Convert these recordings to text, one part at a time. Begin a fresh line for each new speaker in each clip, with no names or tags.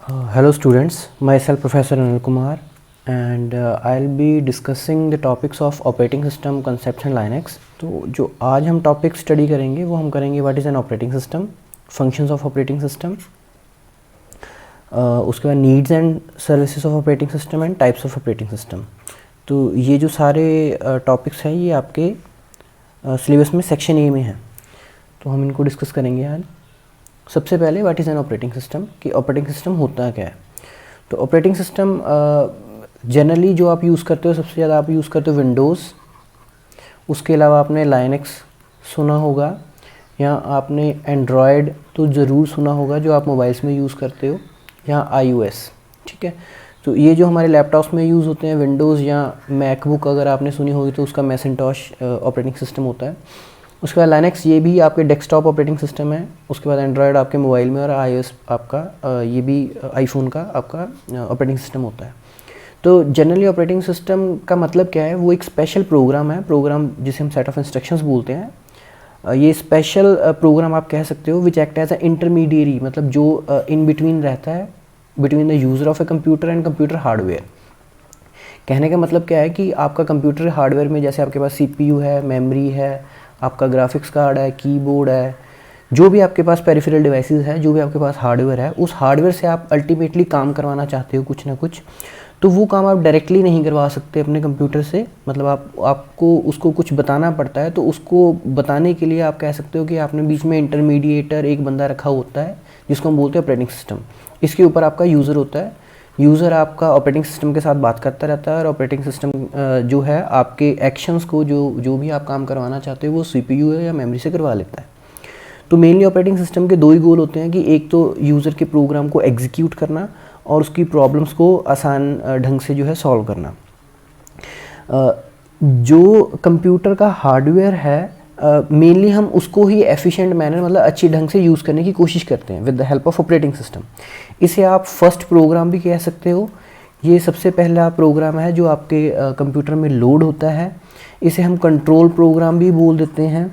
Hello students, myself Professor Anil Kumar and I'll be discussing the topics of operating system concepts in Linux. तो जो आज हम topic study करेंगे वो हम करेंगे what is an operating system, functions of operating system, उसके बाद needs and services of operating system and types of operating system. तो ये जो सारे टॉपिक्स हैं ये आपके सिलेबस में सेक्शन ए में हैं, तो हम इनको डिस्कस करेंगे आज। सबसे पहले what is an operating system, कि ऑपरेटिंग सिस्टम होता क्या है। तो ऑपरेटिंग सिस्टम जनरली जो आप यूज़ करते हो, सबसे ज़्यादा आप यूज़ करते हो विंडोज़, उसके अलावा आपने लाइनक्स सुना होगा या आपने एंड्रॉयड तो ज़रूर सुना होगा जो आप मोबाइल्स में यूज़ करते हो, या iOS। ठीक है, तो ये जो हमारे लैपटॉप्स में यूज़ होते हैं विंडोज़ या मैकबुक, अगर आपने सुनी होगी तो उसका मैसिंटोश ऑपरेटिंग सिस्टम होता है। उसके बाद लाइनक्स ये भी आपके डेस्कटॉप ऑपरेटिंग सिस्टम है। उसके बाद एंड्रॉयड आपके मोबाइल में, और iOS आपका ये भी आईफोन का आपका ऑपरेटिंग सिस्टम होता है। तो जनरली ऑपरेटिंग सिस्टम का मतलब क्या है, वो एक स्पेशल प्रोग्राम है, प्रोग्राम जिसे हम सेट ऑफ इंस्ट्रक्शंस बोलते हैं। ये स्पेशल प्रोग्राम आप कह सकते हो which act as a intermediary, मतलब जो इन बिटवीन रहता है between the user of a computer and computer hardware. कहने का मतलब क्या है कि आपका कंप्यूटर हार्डवेयर में जैसे आपके पास CPU है, मेमोरी है, आपका ग्राफिक्स कार्ड है, कीबोर्ड है, जो भी आपके पास पेरिफेरल डिवाइसेस है, जो भी आपके पास हार्डवेयर है, उस हार्डवेयर से आप अल्टीमेटली काम करवाना चाहते हो कुछ ना कुछ, तो वो काम आप डायरेक्टली नहीं करवा सकते अपने कंप्यूटर से। मतलब आपको उसको कुछ बताना पड़ता है, तो उसको बताने के लिए आप कह सकते हो कि आपने बीच में इंटरमीडिएटर एक बंदा रखा होता है जिसको हम बोलते हैं ऑपरेटिंग सिस्टम। इसके ऊपर आपका यूज़र होता है, यूज़र आपका ऑपरेटिंग सिस्टम के साथ बात करता रहता है, और ऑपरेटिंग सिस्टम जो है आपके एक्शंस को, जो भी आप काम करवाना चाहते हो वो CPU या मेमोरी से करवा लेता है। तो मेनली ऑपरेटिंग सिस्टम के दो ही गोल होते हैं कि एक तो यूज़र के प्रोग्राम को एग्जीक्यूट करना और उसकी प्रॉब्लम्स को आसान ढंग से जो है सॉल्व करना। जो कंप्यूटर का हार्डवेयर है मेनली हम उसको ही एफिशिएंट मैनर, मतलब अच्छी ढंग से यूज़ करने की कोशिश करते हैं with the help of operating system. इसे आप फर्स्ट प्रोग्राम भी कह सकते हो। ये सबसे पहला प्रोग्राम है जो आपके कंप्यूटर में लोड होता है। इसे हम कंट्रोल प्रोग्राम भी बोल देते हैं,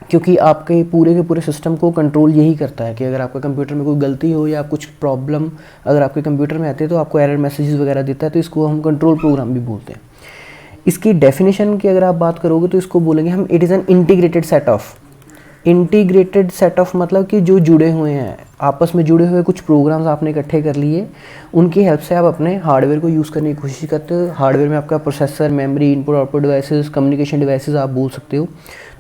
क्योंकि आपके पूरे के पूरे सिस्टम को कंट्रोल यही करता है कि अगर आपके कंप्यूटर में कोई गलती हो या कुछ प्रॉब्लम अगर आपके कंप्यूटर में आते हैं तो आपको एरर मैसेजेस वगैरह देता है, तो इसको हम कंट्रोल प्रोग्राम भी बोलते हैं। इसकी डेफिनेशन की अगर आप बात करोगे तो इसको बोलेंगे हम it is an integrated set of. Integrated set of मतलब कि जो जुड़े हुए हैं, आपस में जुड़े हुए कुछ प्रोग्राम्स आपने इकट्ठे कर लिए, उनकी हेल्प से आप अपने हार्डवेयर को यूज़ करने की कोशिश करते हो। हार्डवेयर में आपका processor, memory, input output devices, communication devices आप बोल सकते हो।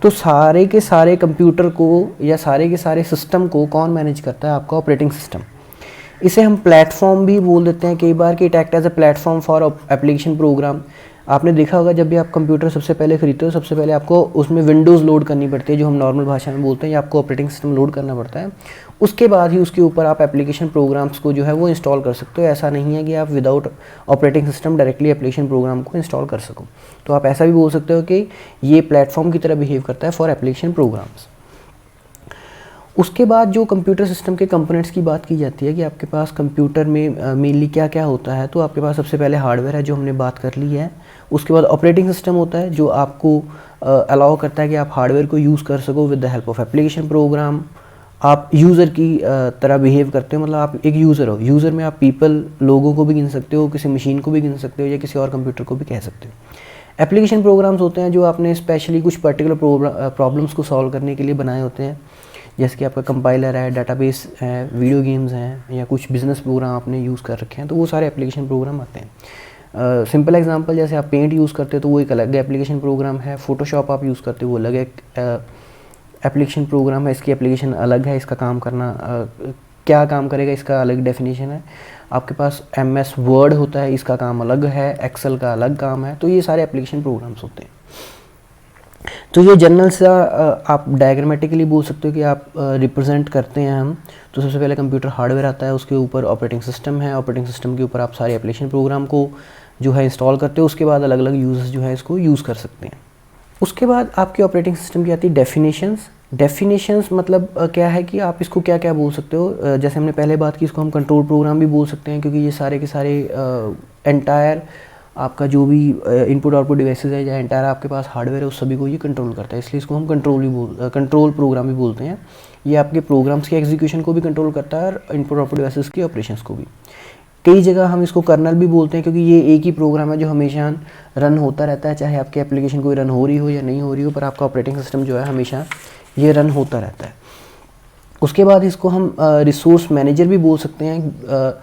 तो सारे के सारे कंप्यूटर को या सारे के सारे सिस्टम को कौन मैनेज करता है? आपका ऑपरेटिंग सिस्टम। इसे हम प्लेटफॉर्म भी बोल देते हैं कई बार, कि it act as a platform for application program. आपने देखा होगा जब भी आप कंप्यूटर सबसे पहले खरीदते हो, सबसे पहले आपको उसमें विंडोज़ लोड करनी पड़ती है, जो हम नॉर्मल भाषा में बोलते हैं, या आपको ऑपरेटिंग सिस्टम लोड करना पड़ता है। उसके बाद ही उसके ऊपर आप एप्लीकेशन प्रोग्राम्स को जो है वो इंस्टॉल कर सकते हो। ऐसा नहीं है कि आप without operating system directly application program को इंस्टॉल कर सको। तो आप ऐसा भी बोल सकते हो कि ये प्लेटफॉर्म की तरह बिहेव करता है फॉर एप्लीकेशन प्रोग्राम्स। उसके बाद जो कंप्यूटर सिस्टम के कंपोनेंट्स की बात की जाती है कि आपके पास कंप्यूटर में मेनली क्या क्या होता है, तो आपके पास सबसे पहले हार्डवेयर है जो हमने बात कर ली है। उसके बाद ऑपरेटिंग सिस्टम होता है जो आपको अलाउ करता है कि आप हार्डवेयर को यूज़ कर सको with the help of application program. आप यूज़र की तरह बिहेव करते हो, मतलब आप एक यूज़र हो। यूज़र में आप पीपल, लोगों को भी गिन सकते हो, किसी मशीन को भी गिन सकते हो, या किसी और कंप्यूटर को भी कह सकते हो। एप्लीकेशन प्रोग्राम्स होते हैं जो आपने स्पेशली कुछ पर्टिकुलर प्रॉब्लम्स को सॉल्व करने के लिए बनाए होते हैं, जैसे कि आपका कंपाइलर है, डाटाबेस है, वीडियो गेम्स हैं, या कुछ बिजनेस प्रोग्राम आपने यूज़ कर रखे हैं, तो वो सारे एप्लीकेशन प्रोग्राम आते हैं। सिंपल एग्जांपल, जैसे आप पेंट यूज़ करते हो तो वो एक अलग एप्लीकेशन प्रोग्राम है। फोटोशॉप आप यूज़ करते हो वो अलग एक एप्लीकेशन प्रोग्राम है, इसकी एप्लीकेशन अलग है, इसका काम करना क्या काम करेगा इसका अलग डेफिनेशन है। आपके पास MS वर्ड होता है, इसका काम अलग है, एक्सेल का अलग काम है। तो ये सारे एप्लीकेशन प्रोग्राम्स होते हैं। तो ये जनरल सा आप डायग्रामेटिकली बोल सकते हो कि आप रिप्रेजेंट करते हैं हम। तो सबसे पहले कंप्यूटर हार्डवेयर आता है, उसके ऊपर ऑपरेटिंग सिस्टम है, ऑपरेटिंग सिस्टम के ऊपर आप सारे एप्लीकेशन प्रोग्राम को जो है इंस्टॉल करते हो। उसके बाद अलग अलग यूजर्स जो है इसको यूज़ कर सकते हैं। उसके बाद आपके ऑपरेटिंग सिस्टम की आती है डेफिनेशंस। डेफिनेशंस मतलब क्या है कि आप इसको क्या क्या बोल सकते हो। जैसे हमने पहले बात की, इसको हम कंट्रोल प्रोग्राम भी बोल सकते हैं, क्योंकि ये सारे के सारे एंटायर आपका जो भी इनपुट आउटपुट डिवाइसेस है या एंटायर आपके पास हार्डवेयर है, उस सभी को ये कंट्रोल करता है, इसलिए इसको हम कंट्रोल प्रोग्राम भी बोलते हैं। ये आपके प्रोग्राम्स के एग्जीक्यूशन को भी कंट्रोल करता है और इनपुट आउटपुट डिवाइसेस के ऑपरेशंस को भी। कई जगह हम इसको कर्नल भी बोलते हैं, क्योंकि ये एक ही प्रोग्राम है जो हमेशा रन होता रहता है, चाहे आपकी एप्लीकेशन कोई रन हो रही हो या नहीं हो रही हो, पर आपका ऑपरेटिंग सिस्टम जो है हमेशा ये रन होता रहता है। उसके बाद इसको हम रिसोर्स मैनेजर भी बोल सकते हैं।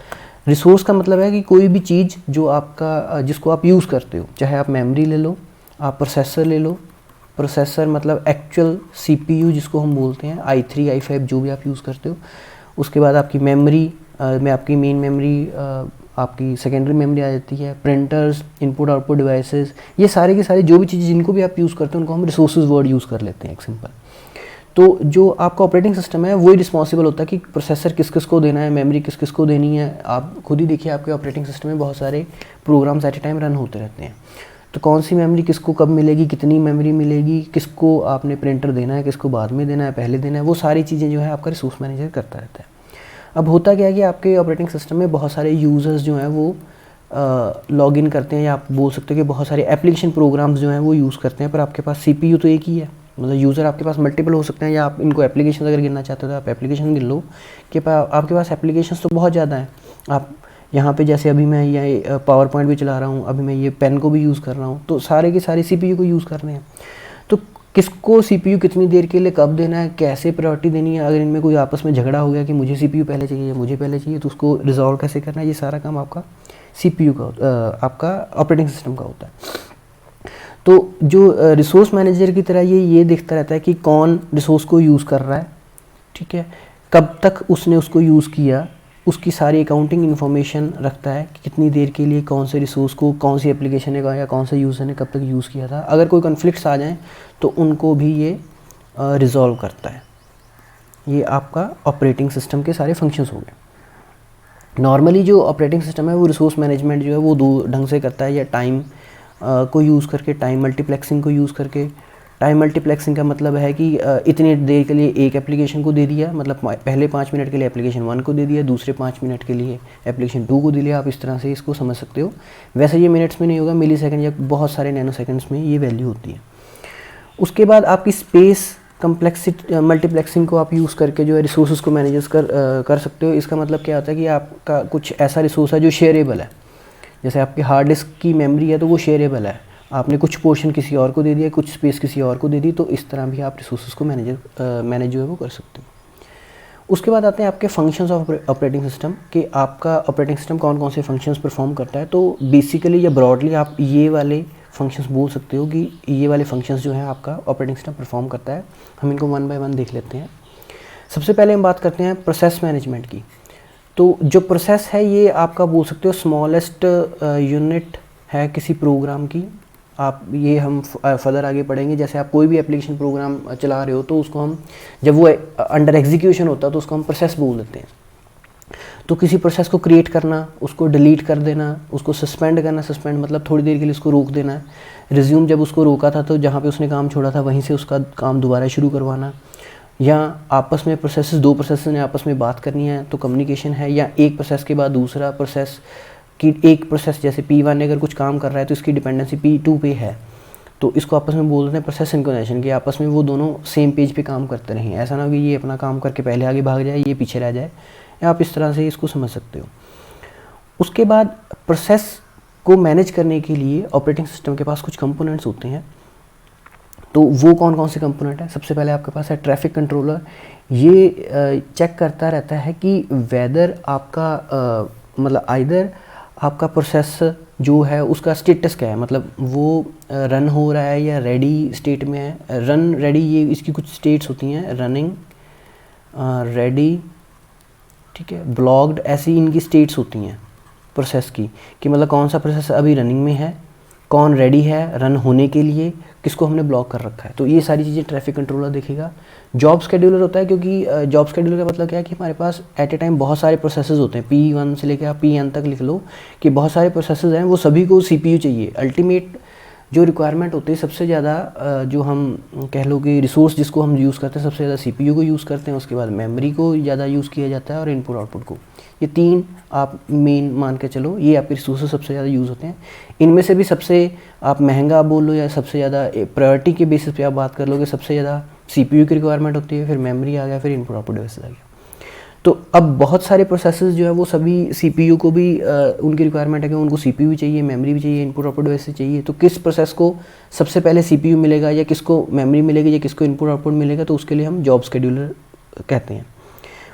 रिसोर्स का मतलब है कि कोई भी चीज़ जो आपका जिसको आप यूज़ करते हो, चाहे आप मेमोरी ले लो, आप प्रोसेसर ले लो, प्रोसेसर मतलब एक्चुअल CPU जिसको हम बोलते हैं, i3 i5 जो भी आप यूज़ करते हो। उसके बाद आपकी मेमोरी में आपकी मेन मेमोरी, आपकी सेकेंडरी मेमोरी आ जाती है, प्रिंटर्स, इनपुट आउटपुट डिवाइसेस, ये सारे के सारे जो भी चीज़ें जिनको भी आप यूज़ करते हैं उनको हम रिसोर्सेज वर्ड यूज़ कर लेते हैं एक सिंपल। तो जो आपका ऑपरेटिंग सिस्टम है वही रिस्पॉन्सिबल होता है कि प्रोसेसर किस किस को देना है, मेमोरी किस किस को देनी है। आप खुद ही देखिए आपके ऑपरेटिंग सिस्टम में बहुत सारे programs at a time run होते रहते हैं, तो कौन सी मेमोरी किसको कब मिलेगी, कितनी मेमोरी मिलेगी, किसको आपने प्रिंटर देना है, किसको बाद में देना है, पहले देना है, वो सारी चीज़ें जो है आपका रिसोर्स मैनेजर करता रहता है। अब होता क्या है कि आपके ऑपरेटिंग सिस्टम में बहुत सारे यूज़र्स जो हैं वो लॉग इन करते हैं, या आप बोल सकते हो कि बहुत सारे एप्लीकेशन प्रोग्राम्स जो हैं वो यूज़ करते हैं, पर आपके पास CPU तो एक ही है। मतलब यूज़र आपके पास मल्टीपल हो सकते हैं, या आप इनको एप्लीकेशन अगर गिनना चाहते हो तो आप एप्लीकेशन गिन लो कि आपके पास एप्लीकेशंस तो बहुत ज़्यादा हैं। आप यहाँ पे जैसे अभी मैं ये पावर पॉइंट भी चला रहा हूँ, अभी मैं ये पेन को भी यूज़ कर रहा हूँ, तो सारे के सारे CPU को यूज़ कर रहे हैं। तो किसको CPU कितनी देर के लिए कब देना है, कैसे प्रायोरिटी देनी है, अगर इनमें कोई आपस में झगड़ा हो गया कि मुझे CPU पहले चाहिए या मुझे पहले चाहिए, तो उसको रिजॉल्व कैसे करना है, ये सारा काम आपका CPU का आपका ऑपरेटिंग सिस्टम का होता है। तो जो रिसोर्स मैनेजर की तरह ये देखता रहता है कि कौन रिसोर्स को यूज़ कर रहा है, ठीक है, कब तक उसने उसको यूज़ किया, उसकी सारी अकाउंटिंग इन्फॉर्मेशन रखता है कि कितनी देर के लिए कौन से रिसोर्स को कौन सी एप्लीकेशन ने या कौन से यूज़र ने कब तक यूज़ किया था। अगर कोई कॉन्फ्लिक्ट्स आ जाएं तो उनको भी ये रिजॉल्व करता है। ये आपका ऑपरेटिंग सिस्टम के सारे फंक्शंस हो गए। नॉर्मली जो ऑपरेटिंग सिस्टम है वो रिसोर्स मैनेजमेंट जो है वो दो ढंग से करता है, या टाइम को यूज़ करके, टाइम मल्टीप्लेक्सिंग को यूज़ करके। टाइम मल्टीप्लेक्सिंग का मतलब है कि इतनी देर के लिए एक एप्लीकेशन को दे दिया, मतलब पहले 5 मिनट के लिए एप्लीकेशन 1 को दे दिया, दूसरे 5 मिनट के लिए एप्लीकेशन 2 को दे दिया। आप इस तरह से इसको समझ सकते हो। वैसे ये मिनट्स में नहीं होगा, मिली सेकेंड या बहुत सारे नैनो सेकेंड्स में ये वैल्यू होती है। उसके बाद आपकी स्पेस कम्प्लेक्सिटी मल्टीप्लेक्सिंग को आप यूज़ करके जो है रिसोर्सेज को मैनेज कर सकते हो। इसका मतलब क्या होता है कि आपका कुछ ऐसा रिसोर्स है जो शेयरेबल है। जैसे आपकी हार्ड डिस्क की मेमोरी है तो वो शेयरेबल है, आपने कुछ पोर्शन किसी और को दे दिया, कुछ स्पेस किसी और को दे दी, तो इस तरह भी आप रिसोर्सेज को मैनेज जो है वो कर सकते हो। उसके बाद आते हैं आपके फंक्शंस ऑफ ऑपरेटिंग सिस्टम, कि आपका ऑपरेटिंग सिस्टम कौन कौन से फंक्शंस परफॉर्म करता है। तो बेसिकली या ब्रॉडली आप ये वाले फंक्शंस बोल सकते हो कि ये वाले फंक्शंस जो है आपका ऑपरेटिंग सिस्टम परफॉर्म करता है। हम इनको 1 बाय 1 देख लेते हैं। सबसे पहले हम बात करते हैं प्रोसेस मैनेजमेंट की। तो जो प्रोसेस है ये आपका बोल सकते हो स्मॉलेस्ट यूनिट है किसी प्रोग्राम की। आप ये हम फर्दर आगे पढ़ेंगे। जैसे आप कोई भी एप्लीकेशन प्रोग्राम चला रहे हो तो उसको हम जब वो अंडर एग्जीक्यूशन होता है तो उसको हम प्रोसेस बोल देते हैं। तो किसी प्रोसेस को क्रिएट करना, उसको डिलीट कर देना, उसको सस्पेंड करना, सस्पेंड मतलब थोड़ी देर के लिए उसको रोक देना है। रिज्यूम जब उसको रोका था तो जहाँ पे उसने काम छोड़ा था वहीं से उसका काम दोबारा शुरू करवाना, या आपस में प्रोसेसेस, दो प्रोसेस ने आपस में बात करनी है तो कम्युनिकेशन है, या एक प्रोसेस के बाद दूसरा प्रोसेस की एक प्रोसेस जैसे P1 अगर कुछ काम कर रहा है तो इसकी डिपेंडेंसी P2 पे है, तो इसको आपस में बोलते हैं प्रोसेस सिंक्रोनाइजेशन, कि आपस में वो दोनों सेम पेज पे काम करते रहें। ऐसा ना हो कि ये अपना काम करके पहले आगे भाग जाए, ये पीछे रह जाए। आप इस तरह से इसको समझ सकते हो। उसके बाद प्रोसेस को मैनेज करने के लिए ऑपरेटिंग सिस्टम के पास कुछ कंपोनेंट्स होते हैं। तो वो कौन कौन से कंपोनेंट हैं? सबसे पहले आपके पास है ट्रैफिक कंट्रोलर। ये चेक करता रहता है कि वेदर आपका मतलब आइदर आपका प्रोसेस जो है उसका स्टेटस क्या है, मतलब वो रन हो रहा है या रेडी स्टेट में है। रन, रेडी, ये इसकी कुछ स्टेट्स होती हैं, रनिंग, रेडी, ठीक है, ब्लॉक्ड, ऐसी इनकी स्टेट्स होती हैं प्रोसेस की, कि मतलब कौन सा प्रोसेस अभी रनिंग में है, कौन रेडी है रन होने के लिए, किसको हमने ब्लॉक कर रखा है। तो ये सारी चीज़ें ट्रैफिक कंट्रोलर देखेगा। जॉब शेड्यूलर होता है, क्योंकि जॉब शेड्यूलर का मतलब क्या है कि हमारे पास एट ए टाइम बहुत सारे प्रोसेसेस होते हैं। P1 से लेकर आप Pn तक लिख लो कि बहुत सारे प्रोसेसेस हैं, वो सभी को CPU चाहिए। अल्टीमेट जो रिक्वायरमेंट होती है सबसे ज़्यादा, जो हम कह लो कि रिसोर्स जिसको हम यूज़ करते हैं सबसे ज़्यादा CPU को यूज़ करते हैं, उसके बाद मेमोरी को ज़्यादा यूज़ किया जाता है, और इनपुट आउटपुट को। ये 3 आप मेन मान के चलो, ये आपके रिसोर्सेज सबसे ज़्यादा यूज़ होते हैं। इनमें से भी सबसे आप महंगा बोल लो या सबसे ज़्यादा प्रायोरिटी के बेसिस पे आप बात कर लोगे, सबसे ज़्यादा CPU की रिक्वायरमेंट होती है, फिर मेमोरी आ गया, फिर इनपुट आउटपुट डिवाइसेस आ गया। तो अब बहुत सारे प्रोसेसेस जो है वो सभी CPU को भी उनकी रिक्वायरमेंट है कि उनको CPU भी चाहिए, मेमोरी भी चाहिए, इनपुट आउटपुट डिवाइसेस चाहिए। तो किस प्रोसेस को सबसे पहले CPU मिलेगा, या किसको मेमोरी मिलेगी, या किसको इनपुट आउटपुट मिलेगा, तो उसके लिए हम जॉब शेड्यूलर कहते हैं।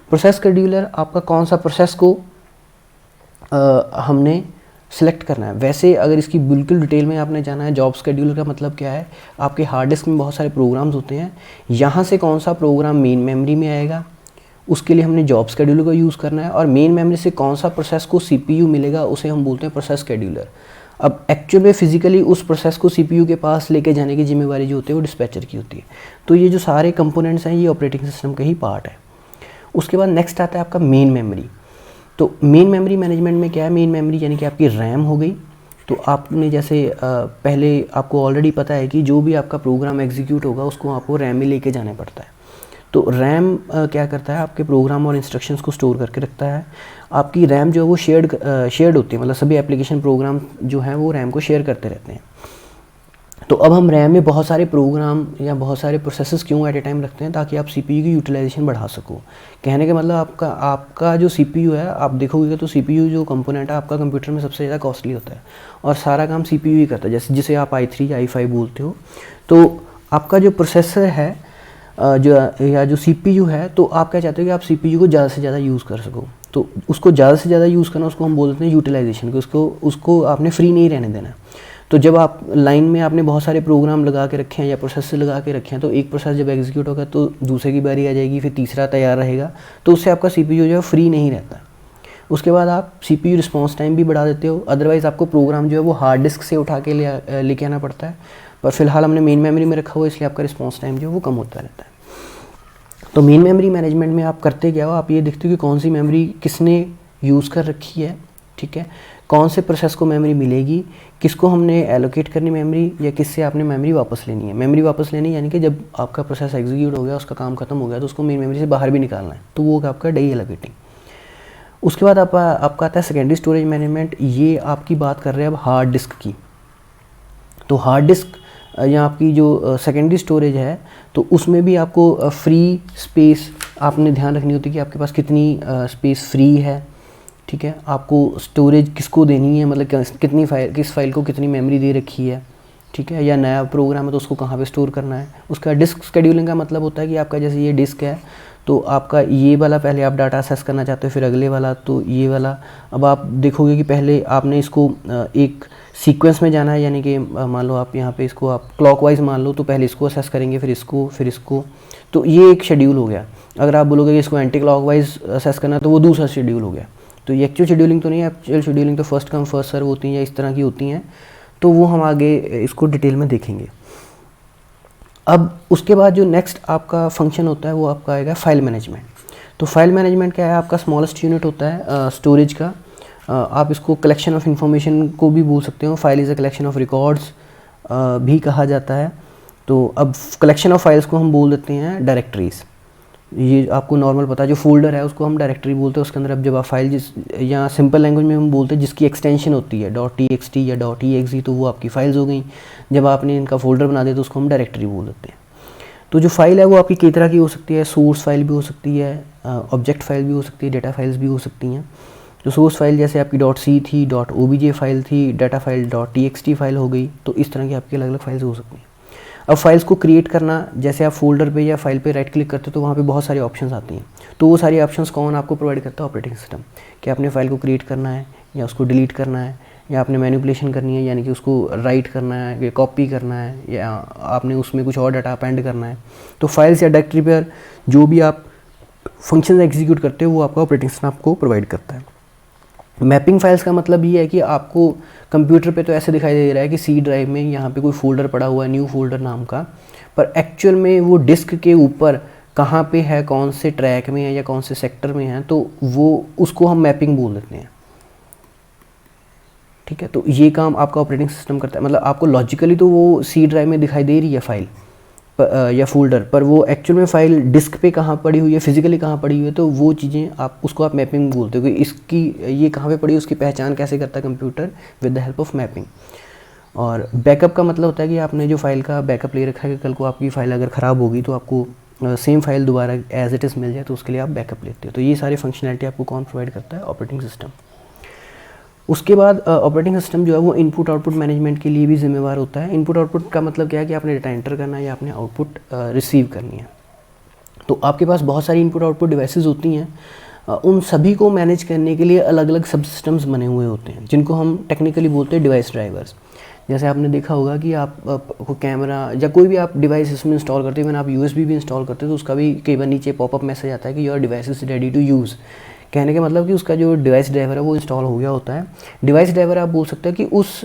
प्रोसेस शेड्यूलर आपका कौन सा प्रोसेस को हमने सिलेक्ट करना है। वैसे अगर इसकी बिल्कुल डिटेल में आपने जाना है, जॉब शेड्यूलर का मतलब क्या है, आपके हार्ड डिस्क में बहुत सारे प्रोग्राम्स होते हैं, यहाँ से कौन सा प्रोग्राम मेन मेमोरी में आएगा, उसके लिए हमने जॉब शेड्यूलर का यूज़ करना है। और मेन मेमोरी से कौन सा प्रोसेस को CPU मिलेगा, उसे हम बोलते हैं प्रोसेस शेड्यूलर। अब एक्चुअल में फिजिकली उस प्रोसेस को CPU के पास लेके जाने की जिम्मेवारी जो होती है वो डिस्पैचर की होती है। तो ये जो सारे कंपोनेंट्स हैं ये ऑपरेटिंग सिस्टम का ही पार्ट है। उसके बाद नेक्स्ट आता है आपका मेन मेमोरी। तो मेन मेमोरी मैनेजमेंट में क्या है, मेन मेमोरी यानी कि आपकी रैम हो गई। तो आपने जैसे पहले आपको ऑलरेडी पता है कि जो भी आपका प्रोग्राम एग्जीक्यूट होगा उसको आपको रैम में लेके जाना पड़ता है। तो रैम क्या करता है, आपके प्रोग्राम और इंस्ट्रक्शंस को स्टोर करके रखता है। आपकी रैम जो है वो शेयर्ड होती है, मतलब सभी एप्लीकेशन प्रोग्राम जो हैं वो रैम को शेयर करते रहते हैं। तो अब हम रैम में बहुत सारे प्रोग्राम या बहुत सारे प्रोसेसेस क्यों एट ए टाइम रखते हैं, ताकि आप CPU की यूटिलाइजेशन बढ़ा सको। कहने का मतलब आपका जो CPU है, आप देखोगे तो CPU जो कंपोनेंट है आपका कंप्यूटर में सबसे ज़्यादा कॉस्टली होता है और सारा काम CPU ही करता है, जैसे जिसे आप i3 या i5 बोलते हो। तो आपका जो प्रोसेसर है जो CPU है, तो आप क्या चाहते हो कि आप CPU को ज़्यादा से ज़्यादा यूज़ कर सको। तो उसको ज़्यादा से ज़्यादा यूज़ करना, उसको हम बोलते हैं यूटिलाइजेशन, कि उसको आपने फ्री नहीं रहने देना। तो जब आप लाइन में आपने बहुत सारे प्रोग्राम लगा के रखे हैं या प्रोसेस लगा के रखे हैं, तो एक प्रोसेस जब एग्जीक्यूट होगा तो दूसरे की बारी आ जाएगी, फिर तीसरा तैयार रहेगा, तो उससे आपका CPU जो है फ्री नहीं रहता। उसके बाद आप CPU रिस्पॉन्स टाइम भी बढ़ा देते हो। अदरवाइज़ आपको प्रोग्राम जो है वो हार्ड डिस्क से उठा के लेके आना पड़ता है, पर फिलहाल हमने मेन मेमोरी में रखा हुआ, इसलिए आपका रिस्पॉन्स टाइम जो है वो कम होता रहता है। तो मेन मेमोरी मैनेजमेंट में आप करते क्या हो, आप ये देखते हो कि कौन सी मेमोरी किसने यूज़ कर रखी है, ठीक है, कौन से प्रोसेस को मेमोरी मिलेगी, किसको हमने एलोकेट करनी मेमोरी, या किससे आपने मेमोरी वापस लेनी है। मेमोरी वापस लेनी यानी कि जब आपका प्रोसेस एग्जीक्यूट हो गया, उसका काम खत्म हो गया, तो उसको मेन मेमोरी से बाहर भी निकालना है, तो वो आपका डी एलोकेटिंग। उसके बाद आपका आता है सेकेंडरी स्टोरेज मैनेजमेंट। ये आपकी बात कर रहे हैं अब हार्ड डिस्क की। तो हार्ड डिस्क या आपकी जो सेकेंडरी स्टोरेज है, तो उसमें भी आपको फ्री स्पेस आपने ध्यान रखनी होती है कि आपके पास कितनी स्पेस फ्री है, ठीक है। आपको स्टोरेज किसको देनी है, मतलब कितनी फाइल, किस फाइल को कितनी मेमोरी दे रखी है, ठीक है, या नया प्रोग्राम है तो उसको कहाँ पे स्टोर करना है। उसका डिस्क शेड्यूलिंग का मतलब होता है कि आपका जैसे ये डिस्क है, तो आपका ये वाला पहले आप डाटा एक्सेस करना चाहते हो, फिर अगले वाला, तो ये वाला। अब आप देखोगे कि पहले आपने इसको एक सीक्वेंस में जाना है, यानी कि मान लो आप यहाँ पे इसको आप क्लॉकवाइज मान लो, तो पहले इसको असेस करेंगे, फिर इसको, तो ये एक शेड्यूल हो गया। अगर आप बोलोगे कि इसको एंटी क्लॉकवाइज असेस करना है, तो वो दूसरा शेड्यूल हो गया। तो ये एक्चुअल शेड्यूलिंग तो नहीं है, एक्चुअल शेड्यूलिंग तो फर्स्ट कम फर्स्ट सर्व होती हैं या इस तरह की होती हैं, तो वो हम आगे इसको डिटेल में देखेंगे। अब उसके बाद जो नेक्स्ट आपका फंक्शन होता है वो आपका आएगा फाइल मैनेजमेंट। तो फाइल मैनेजमेंट क्या है, आपका स्मॉलेस्ट यूनिट होता है स्टोरेज का। आप इसको कलेक्शन ऑफ इंफॉर्मेशन को भी बोल सकते हो, file is a collection of records भी कहा जाता है। तो अब कलेक्शन ऑफ फाइल्स को हम बोल देते हैं डायरेक्टरीज। ये आपको नॉर्मल पता है, जो फोल्डर है उसको हम डायरेक्टरी बोलते हैं। उसके अंदर अब जब आप फाइल या सिंपल लैंग्वेज में हम बोलते हैं जिसकी एक्सटेंशन होती है .txt या .exe, तो वो आपकी फाइल्स हो गई। जब आपने इनका फोल्डर बना दिया तो उसको हम डायरेक्टरी बोल देते हैं। तो जो फाइल है वो आपकी कई तरह की हो सकती है, सोर्स फाइल भी हो सकती है, ऑब्जेक्ट फाइल भी हो सकती है, डेटा फाइल्स भी हो सकती हैं। तो सोर्स फाइल जैसे आपकी .c थी, .obj फाइल थी, डाटा फाइल .txt फाइल हो गई, तो इस तरह की आपकी अलग अलग फाइल्स हो सकती हैं। अब फाइल्स को क्रिएट करना, जैसे आप फोल्डर पे या फाइल पे राइट क्लिक करते हो तो वहाँ पे बहुत सारी ऑप्शंस आती हैं। तो वो सारी ऑप्शंस कौन आपको प्रोवाइड करता है, ऑपरेटिंग सिस्टम। कि आपने फाइल को क्रिएट करना है या उसको डिलीट करना है, या आपने मैनिपुलेशन करनी है यानी कि उसको राइट करना है या कॉपी करना है, या आपने उसमें कुछ और डाटा अपेंड करना है। तो फाइल्स या डायरेक्टरी पर जो भी आप फंक्शन एग्जीक्यूट करते हो वो आपका ऑपरेटिंग सिस्टम आपको प्रोवाइड करता है। मैपिंग फाइल्स का मतलब ये है कि आपको कंप्यूटर पे तो ऐसे दिखाई दे रहा है कि सी ड्राइव में यहाँ पे कोई फोल्डर पड़ा हुआ है न्यू फोल्डर नाम का, पर एक्चुअल में वो डिस्क के ऊपर कहाँ पे है, कौन से ट्रैक में है या कौन से सेक्टर में है, तो वो उसको हम मैपिंग बोल देते हैं, ठीक है। तो ये काम आपका ऑपरेटिंग सिस्टम करता है। मतलब आपको लॉजिकली तो वो सी ड्राइव में दिखाई दे रही है फाइल या फोल्डर, पर वो एक्चुअल में फाइल डिस्क पे कहाँ पड़ी हुई है, फिजिकली कहाँ पड़ी हुई है, तो वो चीज़ें आप उसको आप मैपिंग बोलते हो कि इसकी ये कहाँ पे पड़ी है, उसकी पहचान कैसे करता है computer with the help of mapping. और बैकअप का मतलब होता है कि आपने जो फाइल का बैकअप ले रखा है कि कल को आपकी फ़ाइल अगर ख़राब होगी तो आपको सेम फाइल दोबारा एज इट इज़ मिल जाए, तो उसके लिए आप बैकअप लेते हो। तो ये सारी फंक्शनैलिटी आपको कौन प्रोवाइड करता है? Operating system. उसके बाद ऑपरेटिंग सिस्टम जो है वो इनपुट आउटपुट मैनेजमेंट के लिए भी जिम्मेवार होता है। इनपुट आउटपुट का मतलब क्या है कि आपने डेटा एंटर करना है या आपने आउटपुट रिसीव करनी है। तो आपके पास बहुत सारी इनपुट आउटपुट डिवाइसेस होती हैं, उन सभी को मैनेज करने के लिए अलग अलग सब सिस्टम्स बने हुए होते हैं जिनको हम टेक्निकली बोलते हैं डिवाइस ड्राइवर्स। जैसे आपने देखा होगा कि आप को कैमरा या कोई भी आप डिवाइस इसमें इंस्टॉल करते हो, इवन आप USB भी इंस्टॉल करते हो तो उसका भी कई बार नीचे पॉपअप मैसेज आता है कि your device is ready to use. कहने का मतलब कि उसका जो डिवाइस ड्राइवर है वो इंस्टॉल हो गया होता है। डिवाइस ड्राइवर आप बोल सकते हो कि उस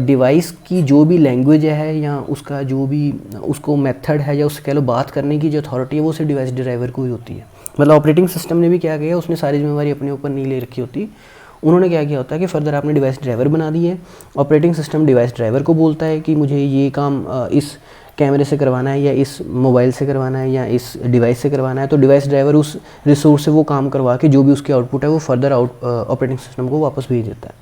डिवाइस की जो भी लैंग्वेज है या उसका जो भी उसको मेथड है या उससे कह लो बात करने की जो अथॉरिटी है वो सिर्फ डिवाइस ड्राइवर को ही होती है। मतलब ऑपरेटिंग सिस्टम ने भी क्या किया, उसने सारी जिम्मेवारी अपने ऊपर नहीं ले रखी होती। उन्होंने क्या किया होता है कि फर्दर आपने डिवाइस ड्राइवर बना दिए, ऑपरेटिंग सिस्टम डिवाइस ड्राइवर को बोलता है कि मुझे ये काम इस कैमरे से करवाना है या इस मोबाइल से करवाना है या इस डिवाइस से करवाना है, तो डिवाइस ड्राइवर उस रिसोर्स से वो काम करवा के जो भी उसकी आउटपुट है वो फर्दर ऑपरेटिंग सिस्टम को वापस भेज देता है।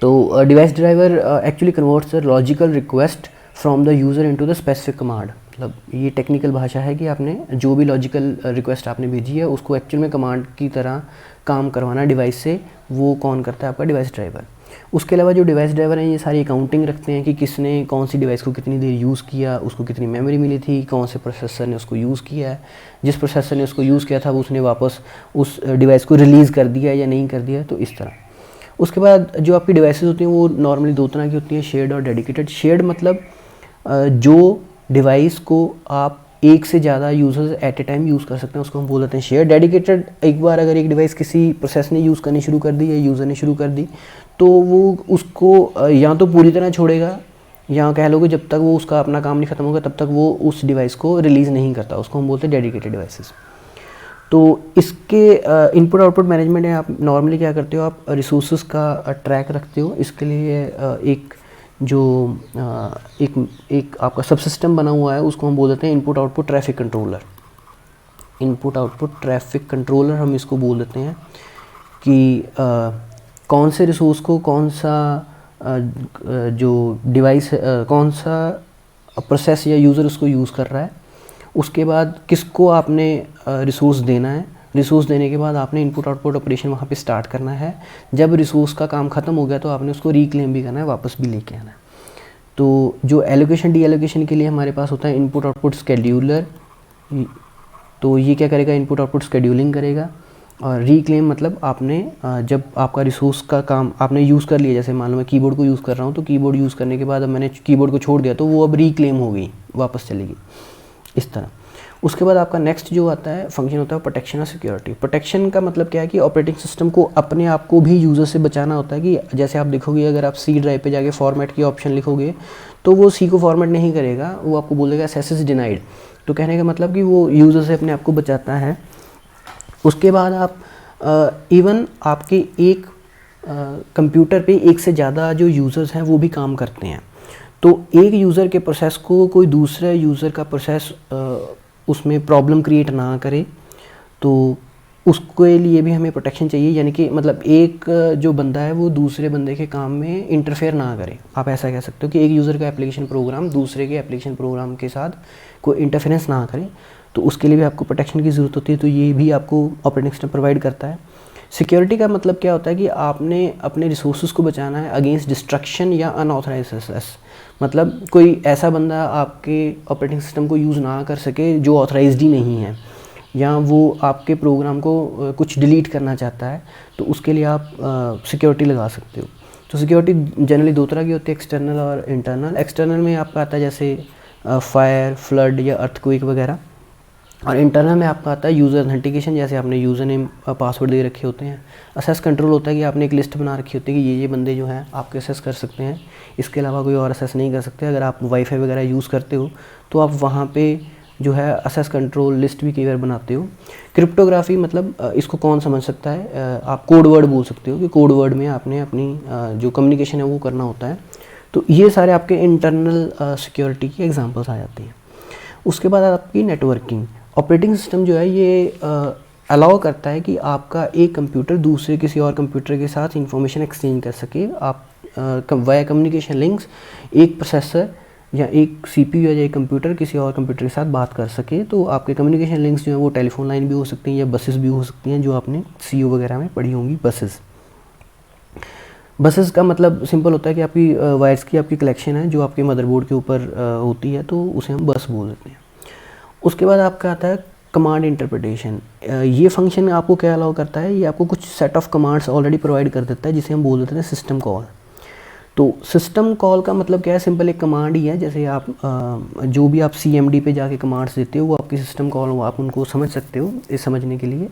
तो device driver actually converts the logical request from the user into the specific command. मतलब ये टेक्निकल भाषा है कि आपने जो भी लॉजिकल रिक्वेस्ट आपने भेजी है उसको एक्चुअल में कमांड की तरह काम करवाना डिवाइस से, वो कौन करता है? आपका डिवाइस ड्राइवर। उसके अलावा जो डिवाइस ड्राइवर हैं ये सारी अकाउंटिंग रखते हैं कि किसने कौन सी डिवाइस को कितनी देर यूज़ किया, उसको कितनी मेमोरी मिली थी, कौन से प्रोसेसर ने उसको यूज़ किया है, जिस प्रोसेसर ने उसको यूज़ किया था वो उसने वापस उस डिवाइस को रिलीज़ कर दिया या नहीं कर दिया, तो इस तरह। उसके बाद जो आपकी डिवाइसेस होती हैं वो नॉर्मली दो तरह की होती हैं, शेयर्ड और डेडिकेटेड। शेयर्ड मतलब जो डिवाइस को आप एक से ज़्यादा users at a time use कर सकते हैं उसको हम बोल देते हैं शेयर। डेडिकेटेड एक बार अगर एक डिवाइस किसी प्रोसेस ने यूज़ करनी शुरू कर दी या यूज़र ने शुरू कर दी तो वो उसको या तो पूरी तरह छोड़ेगा या कह लो कि जब तक वो उसका अपना काम नहीं ख़त्म होगा तब तक वो उस डिवाइस को रिलीज़ नहीं करता, उसको हम बोलते हैं डेडिकेटेड डिवाइसेस। तो इसके इनपुट आउटपुट मैनेजमेंट है, आप नॉर्मली क्या करते हो, आप रिसोर्सेज का ट्रैक रखते हो। इसके लिए एक जो एक आपका सब सिस्टम बना हुआ है उसको हम बोल देते हैं input output traffic controller. Input output traffic controller हम इसको बोल देते हैं कि कौन से रिसोर्स को कौन सा जो डिवाइस कौन सा प्रोसेस या यूज़र उसको यूज़ कर रहा है, उसके बाद किसको आपने रिसोर्स देना है, रिसोर्स देने के बाद आपने इनपुट आउटपुट ऑपरेशन वहाँ पे स्टार्ट करना है। जब रिसोर्स का काम ख़त्म हो गया तो आपने उसको रिक्लेम भी करना है, वापस भी लेके आना है। तो जो एलोकेशन डी एलोकेशन के लिए हमारे पास होता है इनपुट आउटपुट स्केड्यूलर, तो ये क्या करेगा, इनपुट आउटपुट स्केड्यूलिंग करेगा। और रिक्लेम मतलब आपने जब आपका रिसोर्स का काम आपने यूज़ कर लिया, जैसे मान लो मैं कीबोर्ड को यूज़ कर रहा हूँ तो कीबोर्ड यूज़ करने के बाद अब मैंने कीबोर्ड को छोड़ दिया तो वो अब रिक्लेम हो गई, वापस चलेगी, इस तरह। उसके बाद आपका नेक्स्ट जो आता है फंक्शन होता है प्रोटेक्शन और सिक्योरिटी। प्रोटेक्शन का मतलब क्या है कि ऑपरेटिंग सिस्टम को अपने आप को भी यूज़र से बचाना होता है कि जैसे आप देखोगे अगर आप सी ड्राइव पे जाके फॉर्मेट की ऑप्शन लिखोगे तो वो सी को फॉर्मेट नहीं करेगा, वो आपको बोलेगा एक्सेस इज डिनाइड। तो कहने का मतलब कि वो यूज़र से अपने आप को बचाता है। उसके बाद आप इवन आपके एक कंप्यूटर पे एक से ज़्यादा जो यूज़र्स हैं वो भी काम करते हैं, तो एक यूज़र के प्रोसेस को कोई दूसरे यूज़र का प्रोसेस उसमें प्रॉब्लम क्रिएट ना करे, तो उसके लिए भी हमें प्रोटेक्शन चाहिए। यानी कि मतलब एक जो बंदा है वो दूसरे बंदे के काम में इंटरफेयर ना करे। आप ऐसा कह सकते हो कि एक यूज़र का एप्लीकेशन प्रोग्राम दूसरे के एप्लीकेशन प्रोग्राम के साथ कोई इंटरफेरेंस ना करे, तो उसके लिए भी आपको प्रोटेक्शन की ज़रूरत होती है। तो ये भी आपको ऑपरेटिंग सिस्टम प्रोवाइड करता है। सिक्योरिटी का मतलब क्या होता है कि आपने अपने रिसोर्सेज को बचाना है अगेंस्ट डिस्ट्रक्शन या अनऑथराइज्ड एक्सेस। मतलब कोई ऐसा बंदा आपके ऑपरेटिंग सिस्टम को यूज़ ना कर सके जो ऑथराइज्ड ही नहीं है, या वो आपके प्रोग्राम को कुछ डिलीट करना चाहता है, तो उसके लिए आप सिक्योरिटी लगा सकते हो। तो सिक्योरिटी जनरली दो तरह की होती है, एक्सटर्नल और इंटरनल। एक्सटर्नल में आपका आता है जैसे फायर, फ्लड या अर्थक्वेक वगैरह, और इंटरनल में आपका आता है यूज़र ऑथेंटिकेशन, जैसे आपने यूज़र नेम पासवर्ड दे रखे होते हैं। असेस कंट्रोल होता है कि आपने एक लिस्ट बना रखी होती है कि ये बंदे जो हैं आपके असेस कर सकते हैं, इसके अलावा कोई और असेस नहीं कर सकते। अगर आप वाईफाई वगैरह यूज़ करते हो तो आप वहाँ पे जो है असेस कंट्रोल लिस्ट भी कई बार बनाते हो। क्रिप्टोग्राफी मतलब इसको कौन समझ सकता है, आप कोड वर्ड बोल सकते हो कि कोड वर्ड में आपने अपनी जो कम्युनिकेशन है वो करना होता है। तो ये सारे आपके इंटरनल सिक्योरिटी की एग्जांपल्स आ जाती हैं। उसके बाद आपकी नेटवर्किंग। ऑपरेटिंग सिस्टम जो है ये अलाउ करता है कि आपका एक कंप्यूटर दूसरे किसी और कंप्यूटर के साथ इंफॉर्मेशन एक्सचेंज कर सके। आप वाया कम्युनिकेशन लिंक्स एक प्रोसेसर या एक CPU या एक कंप्यूटर किसी और कंप्यूटर के साथ बात कर सके। तो आपके कम्युनिकेशन लिंक्स जो है वो टेलीफोन लाइन भी हो सकती हैं या बसेस भी हो सकती हैं, जो आपने CO वगैरह में पढ़ी होंगी बसेस का मतलब सिंपल होता है कि आपकी वायर्स की आपकी कलेक्शन है जो आपके मदरबोर्ड के ऊपर होती है, तो उसे हम बस बोल देते हैं। उसके बाद आपका आता है कमांड इंटरप्रिटेशन। ये फंक्शन आपको क्या अलाउ करता है, ये आपको कुछ set of commands already provide कर देता है जिसे हम बोल देते हैं सिस्टम कॉल। तो सिस्टम कॉल का मतलब क्या है, सिंपल एक कमांड ही है। जैसे आप जो भी आप CMD पे जाके कमांड्स देते हो वो आपकी सिस्टम कॉल हो, आप उनको समझ सकते हो। इस समझने के लिए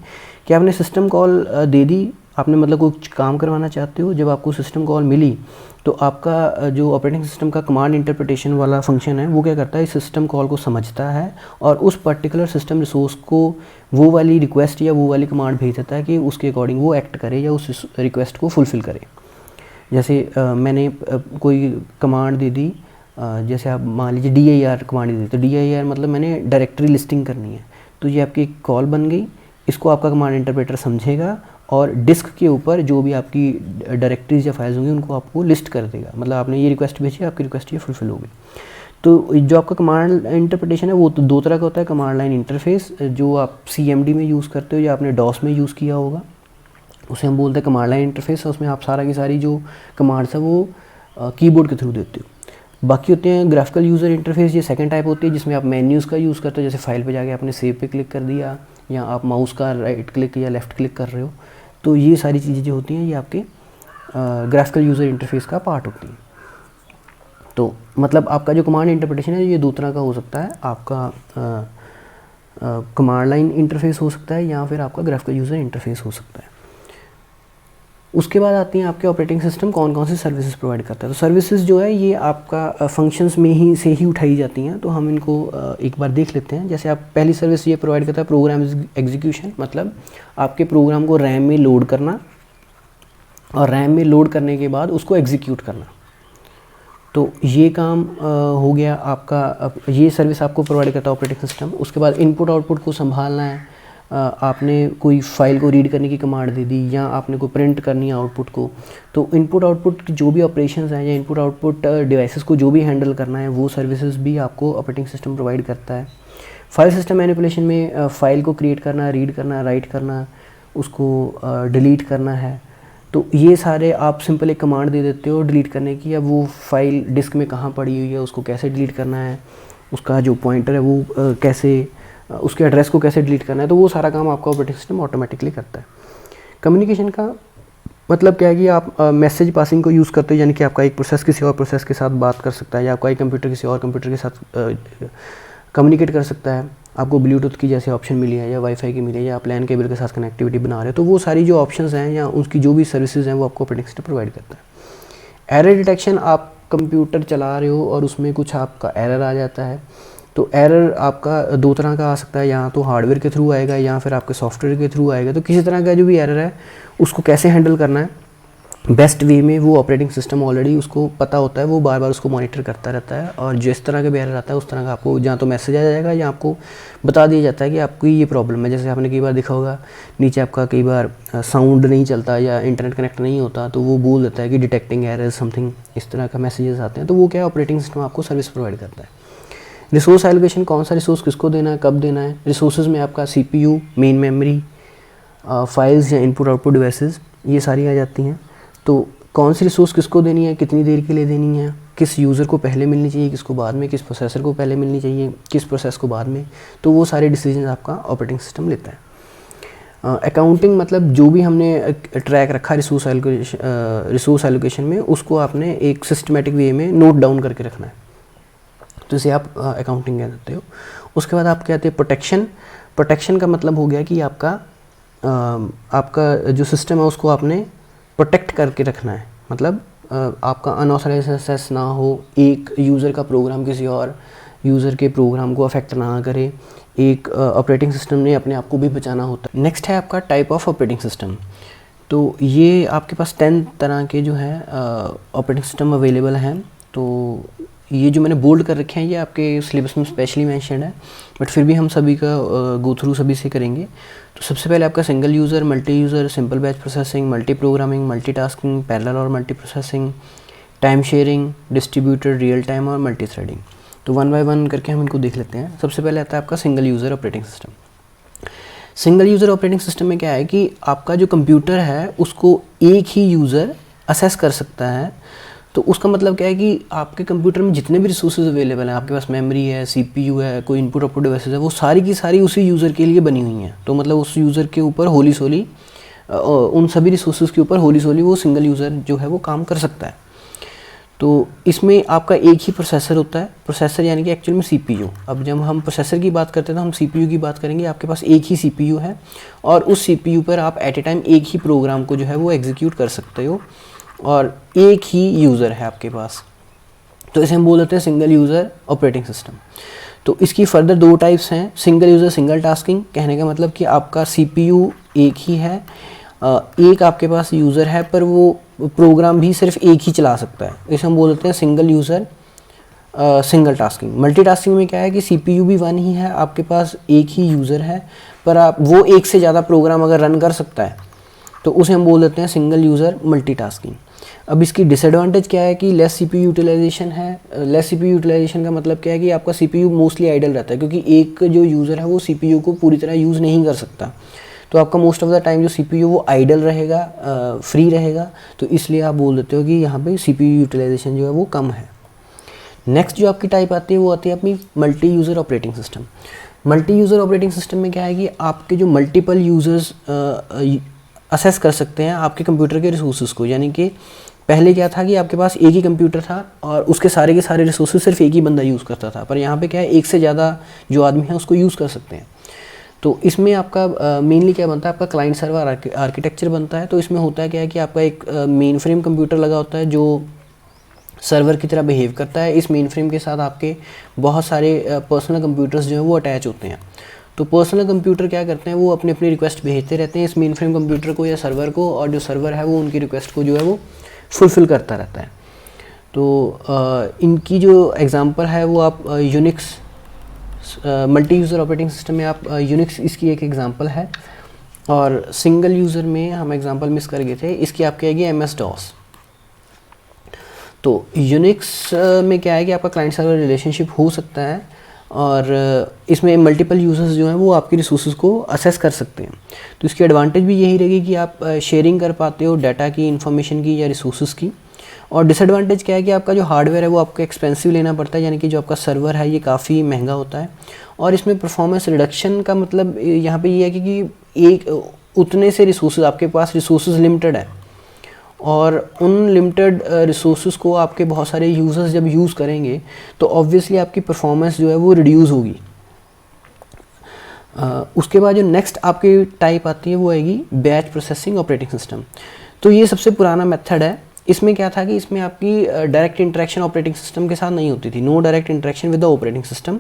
कि आपने सिस्टम कॉल दे दी, आपने मतलब कुछ काम करवाना चाहते हो, जब आपको सिस्टम कॉल मिली तो आपका जो ऑपरेटिंग सिस्टम का कमांड इंटरप्रिटेशन वाला फंक्शन है वो क्या करता है, इस सिस्टम कॉल को समझता है और उस पर्टिकुलर सिस्टम रिसोर्स को वो वाली रिक्वेस्ट या वो वाली कमांड भेज देता है कि उसके अकॉर्डिंग वो एक्ट करे या उस रिक्वेस्ट को फुलफ़िल करे। जैसे मैंने कोई कमांड दे दी, जैसे आप मान लीजिए DIR कमांड दे दी, तो DIR मतलब मैंने डायरेक्टरी लिस्टिंग करनी है, तो ये आपकी कॉल बन गई। इसको आपका कमांड इंटरप्रेटर समझेगा और डिस्क के ऊपर जो भी आपकी डायरेक्टरीज या फाइल्स होंगी उनको आपको लिस्ट कर देगा। मतलब आपने ये रिक्वेस्ट भेजी, आपकी रिक्वेस्ट ये फुलफिल होगी। तो जो आपका कमांड इंटरप्रिटेशन है वो तो दो तरह का होता है। कमांड लाइन इंटरफेस जो आप CMD में यूज़ करते हो या आपने DOS में यूज़ किया होगा, उसे हम बोलते हैं कमांड लाइन इंटरफेस। उसमें आप सारा की सारी जो कमांड्स है वो कीबोर्ड के थ्रू देते हो। बाकी होते हैं ग्राफिकल यूज़र इंटरफेस, ये सेकंड टाइप होती है जिसमें आप मेन्यूज़ का यूज़ करते हो। जैसे फाइल पे जाके आपने सेव पे क्लिक कर दिया या आप माउस का राइट क्लिक या लेफ़्ट क्लिक कर रहे हो, तो ये सारी चीज़ें जो होती हैं ये आपके ग्राफिकल यूज़र इंटरफेस का पार्ट होती हैं। तो मतलब आपका जो कमांड इंटरप्रिटेशन है ये दो तरह का हो सकता है। आपका कमांड लाइन इंटरफेस हो सकता है या फिर आपका ग्राफिकल यूज़र इंटरफेस हो सकता है। उसके बाद आती हैं आपके ऑपरेटिंग सिस्टम कौन कौन सी सर्विसेज प्रोवाइड करता है। तो सर्विसेज जो है ये आपका फंक्शंस में ही से ही उठाई जाती हैं, तो हम इनको एक बार देख लेते हैं। जैसे आप पहली सर्विस ये प्रोवाइड करता है प्रोग्राम एग्जीक्यूशन, मतलब आपके प्रोग्राम को रैम में लोड करना और रैम में लोड करने के बाद उसको एग्जीक्यूट करना। तो ये काम हो गया आपका, ये सर्विस आपको प्रोवाइड करता है ऑपरेटिंग सिस्टम। उसके बाद इनपुट आउटपुट को संभालना है, आपने कोई फाइल को रीड करने की कमांड दे दी या आपने को प्रिंट करनी है आउटपुट को, तो इनपुट आउटपुट की जो भी ऑपरेशंस हैं या इनपुट आउटपुट डिवाइसेस को जो भी हैंडल करना है वो सर्विसेज भी आपको ऑपरेटिंग सिस्टम प्रोवाइड करता है। फाइल सिस्टम मैनिपुलेशन में फ़ाइल को क्रिएट करना, रीड करना, राइट करना, उसको डिलीट करना है, तो ये सारे आप सिंपल एक कमांड दे देते हो डिलीट करने की, या वो फाइल डिस्क में कहाँ पड़ी हुई है उसको कैसे डिलीट करना है, उसका जो पॉइंटर है वो कैसे, उसके एड्रेस को कैसे डिलीट करना है, तो वो सारा काम आपका ऑपरेटिंग सिस्टम ऑटोमेटिकली करता है। कम्युनिकेशन का मतलब क्या है कि आप मैसेज पासिंग को यूज़ करते हो, यानी कि आपका एक प्रोसेस किसी और प्रोसेस के साथ बात कर सकता है या आपका एक कंप्यूटर किसी और कंप्यूटर के साथ कम्युनिकेट कर सकता है। आपको ब्लूटूथ की जैसे ऑप्शन मिली है या वाईफाई की मिली है या आप लैन केबल के साथ कनेक्टिविटी बना रहे हो, तो वो सारी जो ऑप्शंस हैं या उसकी जो भी सर्विसेज हैं वो आपको ऑपरेटिंग सिस्टम प्रोवाइड करता है। एरर डिटेक्शन, आप कंप्यूटर चला रहे हो और उसमें कुछ आपका एरर आ जाता है, तो एरर आपका दो तरह का आ सकता है, या तो हार्डवेयर के थ्रू आएगा या फिर आपके सॉफ्टवेयर के थ्रू आएगा। तो किसी तरह का जो भी एरर है उसको कैसे हैंडल करना है बेस्ट वे में, वो ऑपरेटिंग सिस्टम ऑलरेडी उसको पता होता है, वो बार बार उसको मॉनिटर करता रहता है। और जिस तरह का भी एरर आता है उस तरह का आपको जहाँ तो मैसेज आ जाएगा या आपको बता दिया जाता है कि आपको ये प्रॉब्लम है। जैसे आपने कई बार देखा होगा नीचे आपका कई बार साउंड नहीं चलता या इंटरनेट कनेक्ट नहीं होता, तो वो बोल देता है कि डिटेक्टिंग एरर समथिंग, इस तरह का मैसेजेस आते हैं। तो वो क्या है, ऑपरेटिंग सिस्टम आपको सर्विस प्रोवाइड करता है। रिसोर्स एलोकेशन, कौन सा रिसोर्स किसको देना है, कब देना है। रिसोर्सेज में आपका CPU, मेन मेमोरी, फाइल्स या इनपुट आउटपुट डिवाइसेस, ये सारी आ जाती हैं। तो कौन सी रिसोर्स किसको देनी है, कितनी देर के लिए देनी है, किस यूज़र को पहले मिलनी चाहिए, किसको बाद में, किस प्रोसेसर को पहले मिलनी चाहिए, किस प्रोसेस को बाद में, तो वो सारे डिसीजन आपका ऑपरेटिंग सिस्टम लेता है। अकाउंटिंग मतलब जो भी हमने ट्रैक रखा रिसोर्स एलोकेशन में, उसको आपने एक सिस्टमेटिक वे में नोट डाउन करके रखना है, तो इसे आप अकाउंटिंग कह सकते हो। उसके बाद आप कहते हैं प्रोटेक्शन। प्रोटेक्शन का मतलब हो गया कि आपका जो सिस्टम है उसको आपने प्रोटेक्ट करके रखना है, मतलब आपका अनऑथराइज्ड एक्सेस ना हो, एक यूज़र का प्रोग्राम किसी और यूज़र के प्रोग्राम को अफेक्ट ना करे, एक ऑपरेटिंग सिस्टम ने अपने आप को भी बचाना होता है। नेक्स्ट है आपका टाइप ऑफ ऑपरेटिंग सिस्टम। तो ये आपके पास 10 तरह के जो है ऑपरेटिंग सिस्टम अवेलेबल हैं। तो ये जो मैंने बोल्ड कर रखे हैं ये आपके सिलेबस में स्पेशली मेंशन्ड है, बट फिर भी हम सभी का गो थ्रू सभी से करेंगे। तो सबसे पहले आपका single user, multi user, simple batch processing, multi programming, multi tasking, parallel और multi processing, time sharing, distributed, real time और मल्टी थ्रेडिंग। तो वन बाय वन करके हम इनको देख लेते हैं। सबसे पहले आता है आपका single user operating system. Single user operating system में क्या है कि आपका जो कंप्यूटर है उसको एक ही यूज़र असेस कर सकता है। तो उसका मतलब क्या है कि आपके कंप्यूटर में जितने भी रिसोर्सेज अवेलेबल हैं, आपके पास मेमोरी है, सीपीयू है, कोई इनपुट आउटपुट डिवाइसेस है, वो सारी की सारी उसी यूज़र के लिए बनी हुई हैं। तो मतलब उस यूज़र के ऊपर होली सोली उन सभी रिसोर्सेज के ऊपर होली सोली वो सिंगल यूज़र जो है वो काम कर सकता है। तो इसमें आपका एक ही प्रोसेसर होता है, प्रोसेसर यानी कि एक्चुअल में सीपीयू। अब जब हम प्रोसेसर की बात करते हैं तो हम सीपीयू की बात करेंगे। आपके पास एक ही सीपीयू है और उस सीपीयू पर आप एट ए टाइम एक ही प्रोग्राम को जो है वो एग्जीक्यूट कर सकते हो और एक ही यूज़र है आपके पास। तो इसे हम बोल देते हैं सिंगल यूज़र ऑपरेटिंग सिस्टम। तो इसकी फर्दर दो टाइप्स हैं, सिंगल यूज़र सिंगल टास्किंग। कहने का मतलब कि आपका सीपीयू एक ही है, एक आपके पास यूज़र है पर वो प्रोग्राम भी सिर्फ एक ही चला सकता है। इसे हम बोल देते हैं single user single tasking. Multitasking में क्या है कि सीपीयू भी वन ही है, आपके पास एक ही यूज़र है पर आप वो एक से ज़्यादा प्रोग्राम अगर रन कर सकता है तो उसे हम बोल देते हैं सिंगल यूज़र मल्टीटास्किंग। अब इसकी डिसएडवांटेज क्या है कि लेस सीपीयू यूटिलाइजेशन है। लेस सीपीयू यूटिलाइजेशन का मतलब क्या है कि आपका सीपीयू मोस्टली आइडल रहता है, क्योंकि एक जो यूज़र है वो सीपीयू को पूरी तरह यूज़ नहीं कर सकता। तो आपका मोस्ट ऑफ द टाइम जो सीपीयू वो आइडल रहेगा, फ्री रहेगा। तो इसलिए आप बोल देते हो कि यहाँ पे सीपीयू यूटिलाइजेशन जो है वो कम है। नेक्स्ट जो आपकी टाइप आती है वो आती है अपनी multi user operating system. Multi user operating system में क्या है कि आपके जो मल्टीपल यूज़र्स असेस कर सकते हैं आपके कंप्यूटर के रिसोर्सेज को। यानी कि पहले क्या था कि आपके पास एक ही कंप्यूटर था और उसके सारे के सारे रिसोर्सेज सिर्फ एक ही बंदा यूज़ करता था, पर यहाँ पे क्या है एक से ज़्यादा जो आदमी है उसको यूज़ कर सकते हैं। तो इसमें आपका मेनली क्या बनता है, आपका क्लाइंट सर्वर आर्किटेक्चर बनता है। तो इसमें होता है क्या है कि आपका एक मेन फ्रेम कंप्यूटर लगा होता है जो सर्वर की तरह बिहेव करता है। इस मेन फ्रेम के साथ आपके बहुत सारे पर्सनल कंप्यूटर्स जो हैं वो अटैच होते हैं। तो पर्सनल कंप्यूटर क्या करते हैं, वो अपनी अपनी रिक्वेस्ट भेजते रहते हैं इस मेन फ्रेम कंप्यूटर को या सर्वर को, और जो सर्वर है वो उनकी रिक्वेस्ट को जो है वो फुलफ़िल करता रहता है। तो इनकी जो एग्ज़ाम्पल है वो आप Unix multi user operating system में आप यूनिक्स इसकी एक एग्ज़ाम्पल है, और सिंगल यूज़र में हम एग्ज़ाम्पल मिस कर गए थे, इसकी आपकी आएगी MS-DOS। तो यूनिक्स में क्या है कि आपका क्लाइंट सर्वर रिलेशनशिप हो सकता है और इसमें मल्टीपल यूज़र्स जो हैं वो आपकी रिसोर्सेज को असेस कर सकते हैं। तो इसकी एडवांटेज भी यही रहेगी कि आप शेयरिंग कर पाते हो डाटा की, इन्फॉर्मेशन की या रिसोर्सेज की। और डिसएडवांटेज क्या है कि आपका जो हार्डवेयर है वो आपको एक्सपेंसिव लेना पड़ता है, यानी कि जो आपका सर्वर है ये काफ़ी महंगा होता है। और इसमें परफॉर्मेंस रिडक्शन का मतलब यहाँ पे ये है कि एक उतने से रिसोर्सेज, आपके पास रिसोर्सेज लिमिटेड है और उन लिमिटेड रिसोर्सेज को आपके बहुत सारे यूज़र्स जब यूज़ करेंगे तो ऑब्वियसली आपकी परफॉर्मेंस जो है वो रिड्यूस होगी। उसके बाद जो नेक्स्ट आपकी टाइप आती है वो आएगी बैच प्रोसेसिंग ऑपरेटिंग सिस्टम। तो ये सबसे पुराना मेथड है। इसमें क्या था कि इसमें आपकी डायरेक्ट इंटरेक्शन ऑपरेटिंग सिस्टम के साथ नहीं होती थी, no direct interaction with the operating system.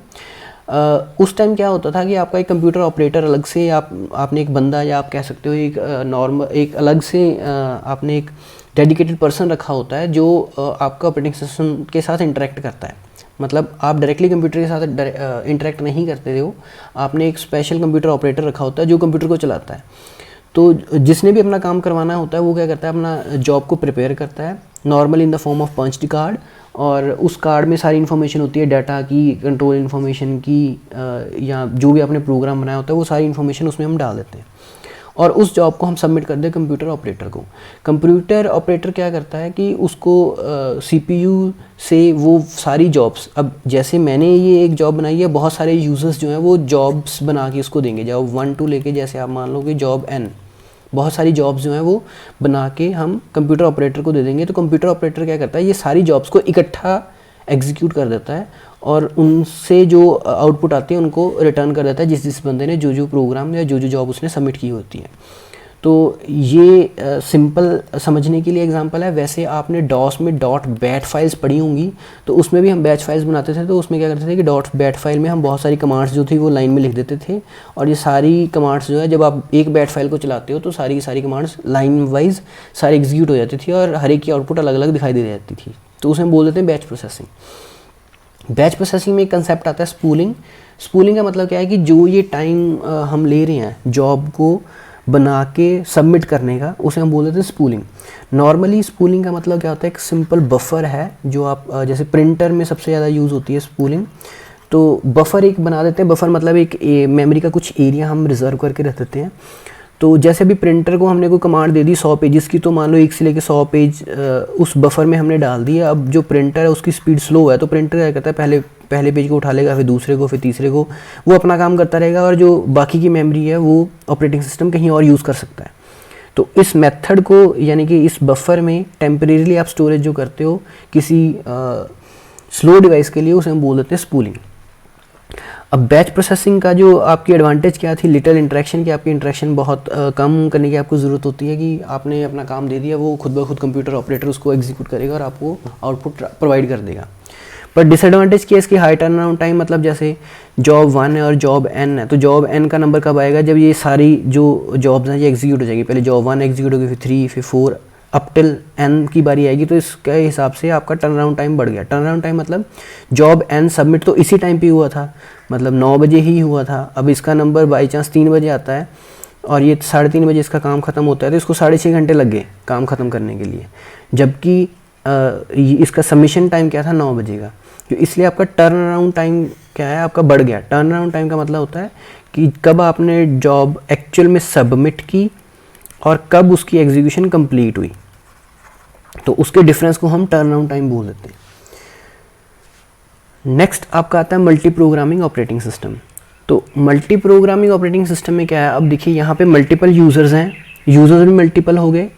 उस टाइम क्या होता था कि आपका एक कंप्यूटर ऑपरेटर अलग से आपने एक बंदा, या आप कह सकते हो एक नॉर्मल एक अलग से आपने एक डेडिकेटेड पर्सन रखा होता है जो आपका ऑपरेटिंग सिस्टम के साथ इंटरेक्ट करता है। मतलब आप डायरेक्टली कंप्यूटर के साथ इंटरेक्ट नहीं करते हो, आपने एक स्पेशल कंप्यूटर ऑपरेटर रखा होता है जो कंप्यूटर को चलाता है। तो जिसने भी अपना काम करवाना होता है वो क्या करता है, अपना जॉब को प्रिपेयर करता है normally in the form of punched card, और उस कार्ड में सारी इन्फॉर्मेशन होती है डाटा की, कंट्रोल इन्फॉर्मेशन की, या जो भी आपने प्रोग्राम बनाया होता है वो सारी इन्फॉर्मेशन उसमें हम डाल देते हैं और उस जॉब को हम सबमिट कर दें कंप्यूटर ऑपरेटर को। कंप्यूटर ऑपरेटर क्या करता है कि उसको सीपीयू से वो सारी जॉब्स, अब जैसे मैंने ये एक जॉब बनाई है, बहुत सारे यूज़र्स जो हैं वो जॉब्स बना के उसको देंगे, जॉब 1 2 लेके, जैसे आप मान लो कि जॉब N, बहुत सारी जॉब्स जो हैं वो बना के हम कंप्यूटर ऑपरेटर को दे देंगे। तो कंप्यूटर ऑपरेटर क्या करता है, ये सारी जॉब्स को इकट्ठा एग्जीक्यूट कर देता है और उनसे जो आउटपुट आती है उनको रिटर्न कर देता है जिस बंदे ने जो प्रोग्राम या जो जॉब उसने सबमिट की होती है। तो ये सिंपल समझने के लिए एग्जांपल है। वैसे आपने डॉस में .bat फाइल्स पढ़ी होंगी, तो उसमें भी हम बैच फाइल्स बनाते थे। तो उसमें क्या करते थे कि .bat फाइल में हम बहुत सारी कमांड्स जो थी वो लाइन में लिख देते थे, और ये सारी कमांड्स जो है जब आप एक बैट फाइल को चलाते हो तो सारी की सारी कमांड्स लाइन वाइज सारी एग्जीक्यूट हो जाती थी और हर एक की आउटपुट अलग अलग दिखाई दे जाती थी। तो उसे हम बोल देते हैं बैच प्रोसेसिंग। बैच प्रोसेसिंग में एक कंसेप्ट आता है स्पूलिंग। स्पूलिंग का मतलब क्या है कि जो ये टाइम हम ले रहे हैं जॉब को बना के सबमिट करने का, उसे हम बोल देते हैं स्पूलिंग। नॉर्मली स्पूलिंग का मतलब क्या होता है, एक सिंपल बफर है जो आप जैसे प्रिंटर में सबसे ज़्यादा यूज़ होती है स्पूलिंग, तो बफर एक बना देते हैं। बफर मतलब एक मेमोरी का कुछ एरिया हम रिजर्व करके रख देते हैं। तो जैसे भी प्रिंटर को हमने कोई कमांड दे दी 100 पेजेस की, तो मान लो 1 से लेकर 100 पेज उस बफर में हमने डाल दिया। अब जो प्रिंटर है उसकी स्पीड स्लो है, तो प्रिंटर क्या करता है, पहले पेज को उठा लेगा, फिर दूसरे को, फिर तीसरे को, वो अपना काम करता रहेगा, और जो बाकी की मेमोरी है वो ऑपरेटिंग सिस्टम कहीं और यूज़ कर सकता है। तो इस मेथड को, यानी कि इस बफर में टेम्परेरीली आप स्टोरेज जो करते हो किसी स्लो डिवाइस के लिए, उसे हम बोल देते हैं स्पूलिंग। अब बैच प्रोसेसिंग का जो आपकी एडवांटेज क्या थी, लिटिल इंटरेक्शन की, आपकी इंटरेक्शन बहुत कम करने की आपको ज़रूरत होती है कि आपने अपना काम दे दिया, वो खुद ब खुद कंप्यूटर ऑपरेटर उसको एग्जीक्यूट करेगा और आपको आउटपुट प्रोवाइड कर देगा। पर डिसएडवांटेज क्या है इसकी, हाई टर्न अराउंड टाइम, मतलब जैसे जॉब 1 है और जॉब n है, तो जॉब n का नंबर कब आएगा, जब ये सारी जो जॉब्स हैं ये एग्जीक्यूट हो जाएगी। पहले जॉब 1 एग्जीक्यूट होगी, फिर 3, फिर 4, अप टिल n की बारी आएगी। तो इसके हिसाब से आपका टर्न अराउंड टाइम बढ़ गया। टर्न अराउंड टाइम मतलब जॉब n सबमिट तो इसी टाइम पे हुआ था, मतलब 9 बजे ही हुआ था। अब इसका नंबर बाई चांस 3 बजे आता है और ये 3:30 बजे इसका काम ख़त्म होता है, तो इसको 6.5 घंटे लग गए काम ख़त्म करने के लिए, जबकि इसका सबमिशन टाइम क्या था, 9 बजे का। तो इसलिए आपका टर्न अराउंड टाइम क्या है, आपका बढ़ गया। टर्न अराउंड टाइम का मतलब होता है कि कब आपने जॉब एक्चुअल में सबमिट की और कब उसकी एग्जीक्यूशन कंप्लीट हुई, तो उसके डिफरेंस को हम टर्न अराउंड टाइम बोल देते हैं। नेक्स्ट आपका आता है मल्टी प्रोग्रामिंग ऑपरेटिंग सिस्टम। तो मल्टी प्रोग्रामिंग ऑपरेटिंग सिस्टम में क्या है, अब देखिए यहाँ पे मल्टीपल यूज़र्स हैं, यूज़र्स भी मल्टीपल हो गए,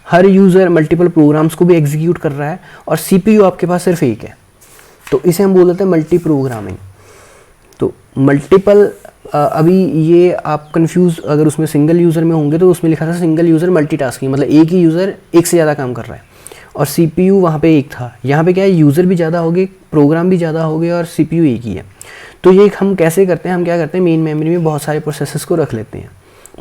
हर यूज़र मल्टीपल प्रोग्राम्स को भी एग्जीक्यूट कर रहा है, और सीपीयू आपके पास सिर्फ एक है, तो इसे हम बोल देते हैं मल्टी प्रोग्रामिंग। तो मल्टीपल अभी ये आप कंफ्यूज अगर उसमें सिंगल यूज़र में होंगे, तो उसमें लिखा था सिंगल यूज़र मल्टीटास्किंग, मतलब एक ही यूज़र एक से ज़्यादा काम कर रहा है, और सीपीयू वहाँ पे एक था। यहाँ पे क्या है, यूज़र भी ज़्यादा हो गए, प्रोग्राम भी ज़्यादा हो गए, और सीपीयू एक ही है। तो ये हम कैसे करते हैं, हम क्या करते हैं, मेन मेमोरी में बहुत सारे प्रोसेसेस को रख लेते हैं।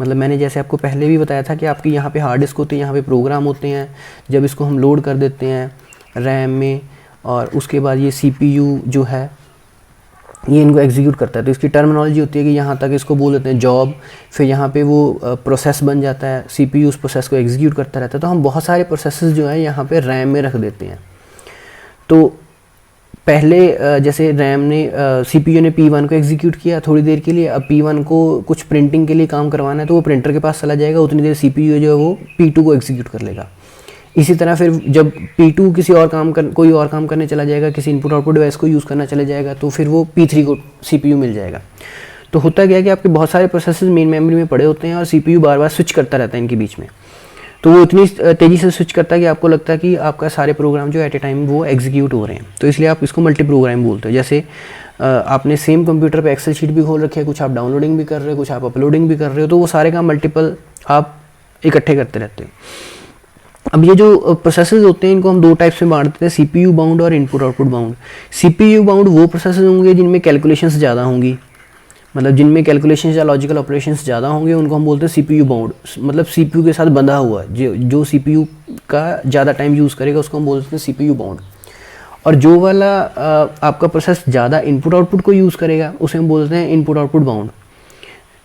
मतलब मैंने जैसे आपको पहले भी बताया था कि आपके यहाँ पे हार्ड डिस्क होती है, यहाँ पे प्रोग्राम होते हैं, जब इसको हम लोड कर देते हैं रैम में, और उसके बाद ये सीपीयू जो है ये इनको एग्जीक्यूट करता है। तो इसकी टर्मिनोलॉजी होती है कि यहाँ तक इसको बोल देते हैं जॉब, फिर यहाँ पे वो प्रोसेस बन जाता है, सीपीयू उस प्रोसेस को एग्जीक्यूट करता रहता है। तो हम बहुत सारे प्रोसेसेस जो हैं यहाँ पे रैम में रख देते हैं। तो पहले जैसे रैम ने सीपीयू ने P1 को एग्जीक्यूट किया थोड़ी देर के लिए, अब P1 को कुछ प्रिंटिंग के लिए काम करवाना है, तो वो प्रिंटर के पास चला जाएगा, उतनी देर सीपीयू जो है वो P2 को एग्जीक्यूट कर लेगा। इसी तरह फिर जब P2 किसी और कोई और काम करने चला जाएगा, किसी इनपुट आउटपुट डिवाइस को यूज़ करना चला जाएगा, तो फिर वो P3 को सीपीयू मिल जाएगा। तो होता क्या है कि आपके बहुत सारे प्रोसेसेस मेन मेमोरी में पड़े होते हैं, और सीपीयू बार बार स्विच करता रहता है इनके बीच में। तो वो इतनी तेज़ी से स्विच करता है कि आपको लगता है कि आपका सारे प्रोग्राम जो एट ए टाइम वो एग्जीक्यूट हो रहे हैं। तो इसलिए आप इसको मल्टी प्रोग्राम बोलते हो। जैसे आपने सेम कंप्यूटर पे एक्सेल शीट भी खोल रखी है, कुछ आप डाउनलोडिंग भी कर रहे हो, कुछ आप अपलोडिंग भी कर रहे हो, तो वो सारे काम मल्टीपल आप इकट्ठे करते रहते हो। अब ये जो प्रोसेसेस होते हैं इनको हम दो टाइप्स में बांटते हैं, सीपीयू बाउंड और input output bound. CPU bound वो प्रोसेसेस होंगे जिनमें कैलकुलेशंस ज़्यादा होंगी, मतलब जिनमें कैलकुलेशंस या लॉजिकल ऑपरेशंस ज़्यादा होंगे, उनको हम बोलते हैं सीपीयू बाउंड। मतलब सीपीयू के साथ बंधा हुआ, जो सीपीयू का ज़्यादा टाइम यूज़ करेगा उसको हम बोलते हैं सीपीयू बाउंड। और जो वाला आपका प्रोसेस ज़्यादा इनपुट आउटपुट को यूज़ करेगा उसे हम बोलते हैं इनपुट आउटपुट बाउंड।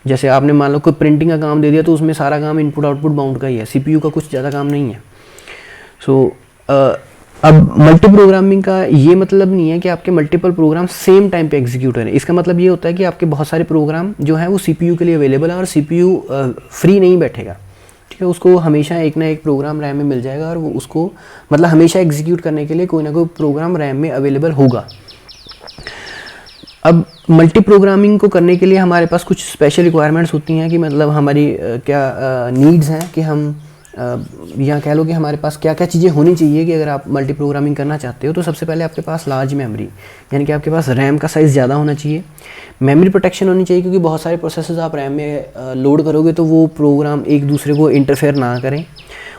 जैसे आपने मान लो कोई प्रिंटिंग का काम दे दिया, तो उसमें सारा काम इनपुट आउटपुट बाउंड का ही है, सीपीयू का कुछ ज़्यादा काम नहीं है। अब मल्टी प्रोग्रामिंग का ये मतलब नहीं है कि आपके मल्टीपल प्रोग्राम सेम टाइम पे एग्जीक्यूट करें। इसका मतलब ये होता है कि आपके बहुत सारे प्रोग्राम जो हैं वो सीपीयू के लिए अवेलेबल है, और सीपीयू फ्री नहीं बैठेगा, ठीक है। उसको हमेशा एक ना एक प्रोग्राम रैम में मिल जाएगा, और वो उसको मतलब हमेशा एग्जीक्यूट करने के लिए कोई ना कोई प्रोग्राम रैम में अवेलेबल होगा। अब मल्टी प्रोग्रामिंग को करने के लिए हमारे पास कुछ स्पेशल रिक्वायरमेंट्स होती हैं कि मतलब हमारी क्या नीड्स हैं कि हम या कह लो कि हमारे पास क्या क्या चीज़ें होनी चाहिए कि अगर आप मल्टी प्रोग्रामिंग करना चाहते हो। तो सबसे पहले आपके पास लार्ज मेमोरी, यानी कि आपके पास रैम का साइज़ ज़्यादा होना चाहिए। मेमोरी प्रोटेक्शन होनी चाहिए, क्योंकि बहुत सारे प्रोसेसेस आप रैम में लोड करोगे तो वो प्रोग्राम एक दूसरे को इंटरफेयर ना करें।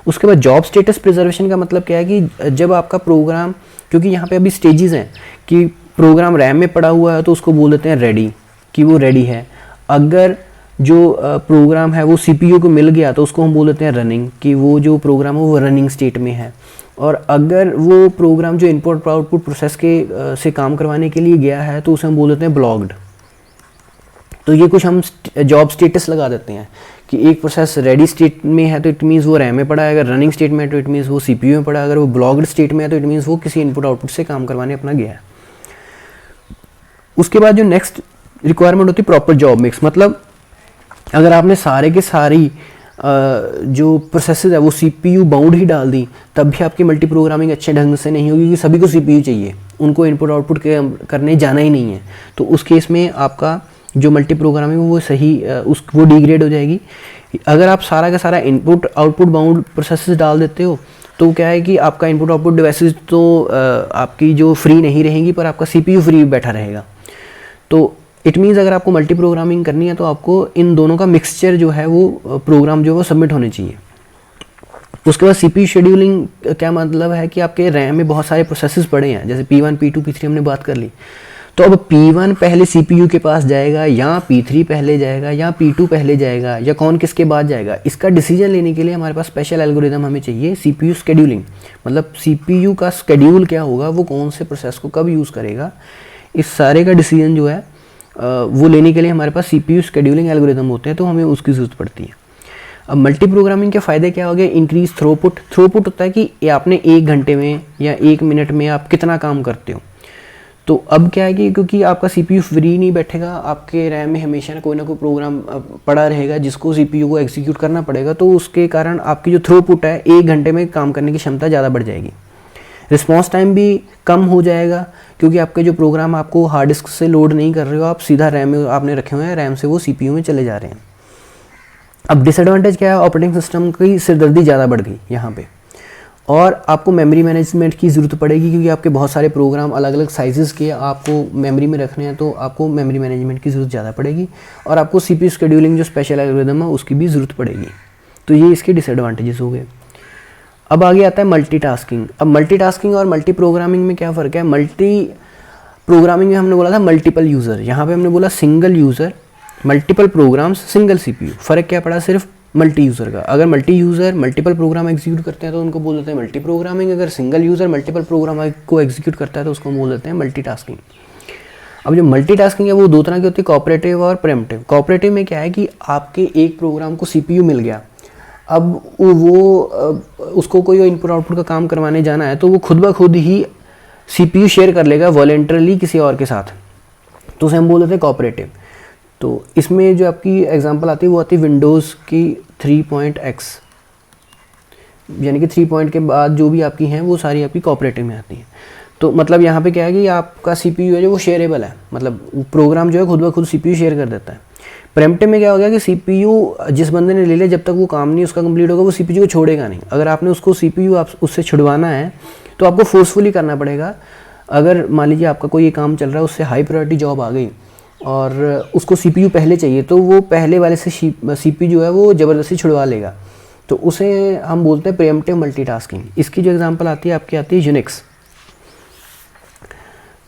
उसके बाद जॉब स्टेटस प्रिजर्वेशन का मतलब क्या है कि जब आपका प्रोग्राम, क्योंकि यहाँ पे अभी स्टेजेस हैं कि प्रोग्राम रैम में पड़ा हुआ है तो उसको बोल देते हैं रेडी, कि वो रेडी है। अगर जो प्रोग्राम है वो सीपीयू को मिल गया तो उसको हम बोल देते हैं रनिंग, कि वो जो प्रोग्राम है वो रनिंग स्टेट में है। और अगर वो प्रोग्राम जो इनपुट आउटपुट प्रोसेस के से काम करवाने के लिए गया है तो उसे हम बोल देते हैं ब्लॉक्ड। तो ये कुछ हम जॉब स्टेटस लगा देते हैं कि एक प्रोसेस रेडी स्टेट में है तो इट मीन्स वो रैम में पड़ा है, अगर रनिंग स्टेट में है तो इट मीन्स वो CPU में पड़ा है, अगर वो ब्लॉक्ड स्टेट में है तो इट मीन्स वो किसी इनपुट आउटपुट से काम करवाने अपना गया है। उसके बाद जो नेक्स्ट रिक्वायरमेंट होती है प्रॉपर जॉब मिक्स, मतलब अगर आपने सारे के सारी जो प्रोसेसेस है वो CPU बाउंड ही डाल दी, तब भी आपकी मल्टी प्रोग्रामिंग अच्छे ढंग से नहीं होगी, क्योंकि सभी को CPU चाहिए, उनको इनपुट आउटपुट करने जाना ही नहीं है। तो उस केस में आपका जो मल्टी प्रोग्रामिंग वो सही वो डिग्रेड हो जाएगी। अगर आप सारा का सारा इनपुट आउटपुट बाउंड प्रोसेसेस डाल देते हो तो क्या है कि आपका इनपुट आउटपुट डिवाइसेस तो आपकी जो फ्री नहीं रहेंगी, पर आपका CPU फ्री बैठा रहेगा। तो इट मीन्स अगर आपको मल्टी प्रोग्रामिंग करनी है तो आपको इन दोनों का मिक्सचर जो है वो प्रोग्राम जो है वो सबमिट होने चाहिए। उसके बाद CPU शेड्यूलिंग क्या मतलब है कि आपके रैम में बहुत सारे प्रोसेसेस पड़े हैं, जैसे P1 P2 P3 हमने बात कर ली, तो अब P1 पहले CPU के पास जाएगा या P3 पहले जाएगा या P2 पहले जाएगा या कौन किसके बाद जाएगा, इसका डिसीजन लेने के लिए हमारे पास स्पेशल एल्गोरिदम हमें चाहिए। CPU शेड्यूलिंग मतलब CPU का शेड्यूल क्या होगा, वो कौन से प्रोसेस को कब यूज़ करेगा, इस सारे का डिसीजन जो है वो लेने के लिए हमारे पास CPU शेड्यूलिंग एल्गोरिदम होते हैं, तो हमें उसकी ज़रूरत पड़ती है। अब मल्टी प्रोग्रामिंग के फ़ायदे क्या हो गए, इंक्रीज थ्रोपुट। थ्रोपुट होता है कि आपने 1 घंटे में या 1 मिनट में आप कितना काम करते हो। तो अब क्या है कि क्योंकि आपका CPU फ्री नहीं बैठेगा, आपके रैम में हमेशा कोई ना कोई प्रोग्राम पड़ा रहेगा जिसको CPU को एग्जीक्यूट करना पड़ेगा, तो उसके कारण आपकी जो थ्रोपुट है 1 घंटे में काम करने की क्षमता ज़्यादा बढ़ जाएगी। रिस्पॉन्स टाइम भी कम हो जाएगा, क्योंकि आपके जो प्रोग्राम आपको हार्ड डिस्क से लोड नहीं कर रहे हो, आप सीधा रैम में आपने रखे हुए हैं, रैम से वो CPU में चले जा रहे हैं। अब डिसएडवांटेज क्या है, ऑपरेटिंग सिस्टम की सिरदर्दी ज़्यादा बढ़ गई यहाँ पे, और आपको मेमोरी मैनेजमेंट की ज़रूरत पड़ेगी, क्योंकि आपके बहुत सारे प्रोग्राम अलग अलग साइजेस के आपको मेमोरी में रखने हैं, तो आपको मेमोरी मैनेजमेंट की ज़रूरत ज़्यादा पड़ेगी, और आपको CPU शेड्यूलिंग जो स्पेशल एल्गोरिदम है उसकी भी ज़रूरत पड़ेगी। तो ये इसके डिसएडवांटेजेस हो गए। अब आगे आता है मल्टीटास्किंग। अब मल्टीटास्किंग और मल्टी प्रोग्रामिंग में क्या फ़र्क है, मल्टी प्रोग्रामिंग में हमने बोला था मल्टीपल यूज़र, यहाँ पे हमने बोला single user, multiple programs single CPU। फ़र्क क्या पड़ा, सिर्फ मल्टी यूज़र का। अगर multi user multiple program execute करते हैं तो उनको बोल देते हैं मल्टी प्रोग्रामिंग, अगर सिंगल यूज़र मल्टीपल प्रोग्राम को एग्जीक्यूट करता है तो उसको बोल देते हैं मल्टीटास्किंग। अब जो मल्टीटास्किंग है वो 2 तरह की होती है, कोऑपरेटिव और प्रीएम्प्टिव। कोऑपरेटिव में क्या है कि आपके एक प्रोग्राम को CPU मिल गया, अब वो उसको कोई इनपुट आउटपुट का काम करवाने जाना है तो वो खुद ब खुद ही CPU शेयर कर लेगा वॉलेंटरली किसी और के साथ, तो उसे हम बोल देते हैं कोऑपरेटिव। तो इसमें जो आपकी एग्जांपल आती है वो आती है विंडोज़ की 3.x, यानी कि 3 पॉइंट के बाद जो भी आपकी हैं वो सारी आपकी कोऑपरेटिव में आती हैं। तो मतलब यहाँ पे क्या है कि आपका CPU है जो वो शेयरेबल है, मतलब प्रोग्राम जो है खुद ब खुद CPU शेयर कर देता है। प्रीएम्प्टिव में क्या हो गया कि CPU जिस बंदे ने ले लिया, जब तक वो काम नहीं उसका कंप्लीट होगा वो CPU को छोड़ेगा नहीं। अगर आपने उसको CPU आप उससे छुड़वाना है तो आपको फोर्सफुली करना पड़ेगा। अगर मान लीजिए आपका कोई काम चल रहा है, उससे हाई प्रायोरिटी जॉब आ गई और उसको CPU पहले चाहिए, तो वो पहले वाले से CPU जो है वो ज़बरदस्ती छुड़वा लेगा, तो उसे हम बोलते हैं प्रीएम्प्टिव मल्टीटास्किंग। इसकी जो एग्जांपल आती है आपकी आती है यूनिक्स।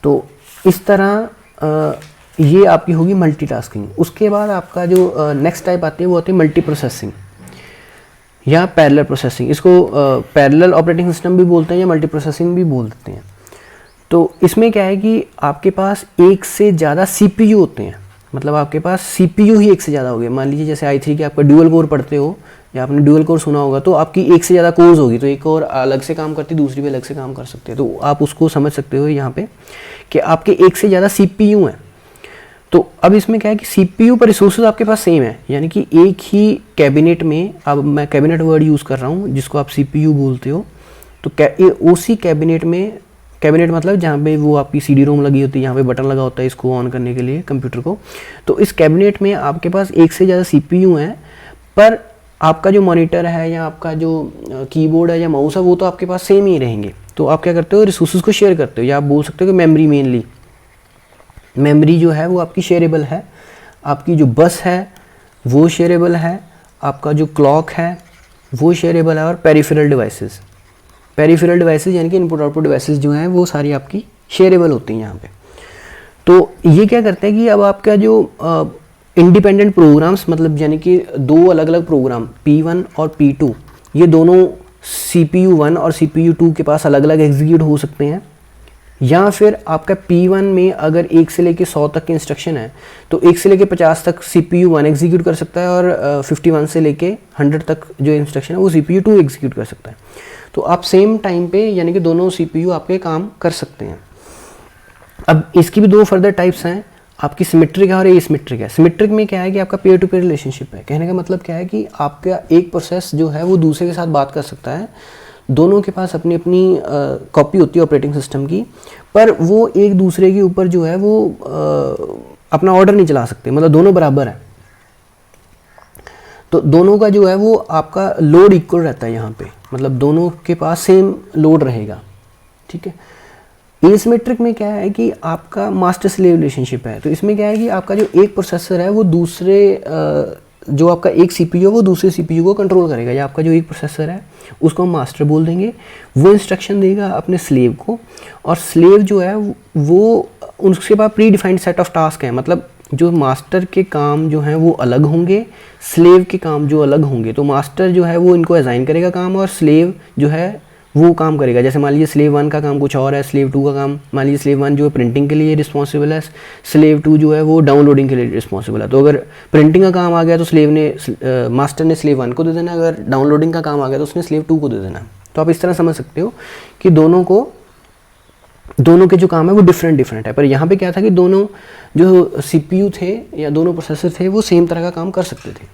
तो इस तरह ये आपकी होगी मल्टीटास्किंग। उसके बाद आपका जो नेक्स्ट टाइप आती है वो आती है मल्टी प्रोसेसिंग या पैरेलल प्रोसेसिंग। इसको पैरेलल ऑपरेटिंग सिस्टम भी बोलते हैं या मल्टी प्रोसेसिंग भी बोलते हैं। तो इसमें क्या है कि आपके पास एक से ज़्यादा CPU होते हैं, मतलब आपके पास CPU ही एक से ज़्यादा हो गए। मान लीजिए जैसे i3 के आपका ड्यूअल कोर पढ़ते हो या आपने ड्यूअल कोर सुना होगा, तो आपकी एक से ज़्यादा कोर्स होगी, तो एक और अलग से काम करती दूसरी भी अलग से काम कर सकते हैं। तो आप उसको समझ सकते हो यहाँ पे कि आपके एक से ज़्यादा CPU हैं। तो अब इसमें क्या है कि CPU पर रिसोर्सेज आपके पास सेम है, यानी कि एक ही कैबिनेट में, अब मैं कैबिनेट वर्ड यूज़ कर रहा हूँ जिसको आप CPU बोलते हो, तो उसी कैबिनेट में, कैबिनेट मतलब जहाँ पे वो आपकी CD-ROM लगी होती है, यहाँ पे बटन लगा होता है इसको ऑन करने के लिए कंप्यूटर को, तो इस कैबिनेट में आपके पास एक से ज़्यादा CPU हैं, पर आपका जो मॉनिटर है या आपका जो कीबोर्ड है या माउस है वो तो आपके पास सेम ही रहेंगे। तो आप क्या करते हो, रिसोर्सेज को शेयर करते हो, या आप बोल सकते हो कि मेमोरी, मेनली मेमोरी जो है वो आपकी शेयरेबल है, आपकी जो बस है वो शेयरेबल है, आपका जो क्लॉक है वो शेयरेबल है, और पेरिफेरल डिवाइसेस, पेरिफेरल डिवाइसेस यानी कि इनपुट आउटपुट डिवाइसेस जो हैं वो सारी आपकी शेयरेबल होती हैं यहाँ पे। तो ये क्या करते हैं कि अब आपका जो इंडिपेंडेंट प्रोग्राम्स, मतलब यानी कि 2 अलग अलग प्रोग्राम P1 और P2, ये दोनों CPU 1 और CPU 2 के पास अलग अलग एग्जीक्यूट हो सकते हैं या फिर आपका P1 में अगर 1 से लेके 100 तक के इंस्ट्रक्शन है तो 1 से लेके 50 तक CPU 1 एग्जीक्यूट कर सकता है और 51 से लेके 100 तक जो इंस्ट्रक्शन है वो CPU 2 एग्जीक्यूट कर सकता है। तो आप सेम टाइम पे यानी कि दोनों CPU आपके काम कर सकते हैं। अब इसकी भी दो फर्दर टाइप्स हैं, आपकी सिमेट्रिक है और एसिमेट्रिक है। सिमेट्रिक में क्या है कि आपका पेयर टू पेयर रिलेशनशिप है। कहने का मतलब क्या है कि आपका एक प्रोसेस जो है वो दूसरे के साथ बात कर सकता है, दोनों के पास अपनी अपनी कॉपी होती है ऑपरेटिंग सिस्टम की, पर वो एक दूसरे के ऊपर जो है वो अपना ऑर्डर नहीं चला सकते, मतलब दोनों बराबर हैं। तो दोनों का जो है वो आपका लोड इक्वल रहता है यहाँ पे, मतलब दोनों के पास सेम लोड रहेगा, ठीक है। एसिमेट्रिक में क्या है कि आपका मास्टर स्लेव रिलेशनशिप है। तो इसमें क्या है कि आपका जो एक प्रोसेसर है वो दूसरे जो आपका एक सीपीयू है वो दूसरे सीपीयू को कंट्रोल करेगा, या आपका जो एक प्रोसेसर है उसको हम मास्टर बोल देंगे, वो इंस्ट्रक्शन देगा अपने स्लेव को, और स्लेव जो है वो उसके पास predefined set of task है, मतलब जो मास्टर के काम जो हैं वो अलग होंगे, स्लेव के काम जो अलग होंगे। तो मास्टर जो है वो इनको असाइन करेगा काम, और स्लेव जो है वो काम करेगा। जैसे मान लीजिए स्लेव 1 का काम कुछ और है, स्लेव 2 का काम, मान लीजिए स्लेव 1 जो है प्रिंटिंग के लिए रिस्पॉन्सिबल है, स्लेव 2 जो है वो डाउनलोडिंग के लिए रिस्पॉन्सिबल है। तो अगर प्रिंटिंग का काम आ गया तो स्लेव ने मास्टर ने स्लेव 1 को दे देना, अगर डाउनलोडिंग का काम आ गया तो उसने स्लेव 2 को दे देना। तो आप इस तरह समझ सकते हो कि दोनों के जो काम है वो डिफरेंट है। पर यहाँ पे क्या था कि दोनों जो सीपीयू थे या दोनों प्रोसेसर थे वो सेम तरह का काम कर सकते थे।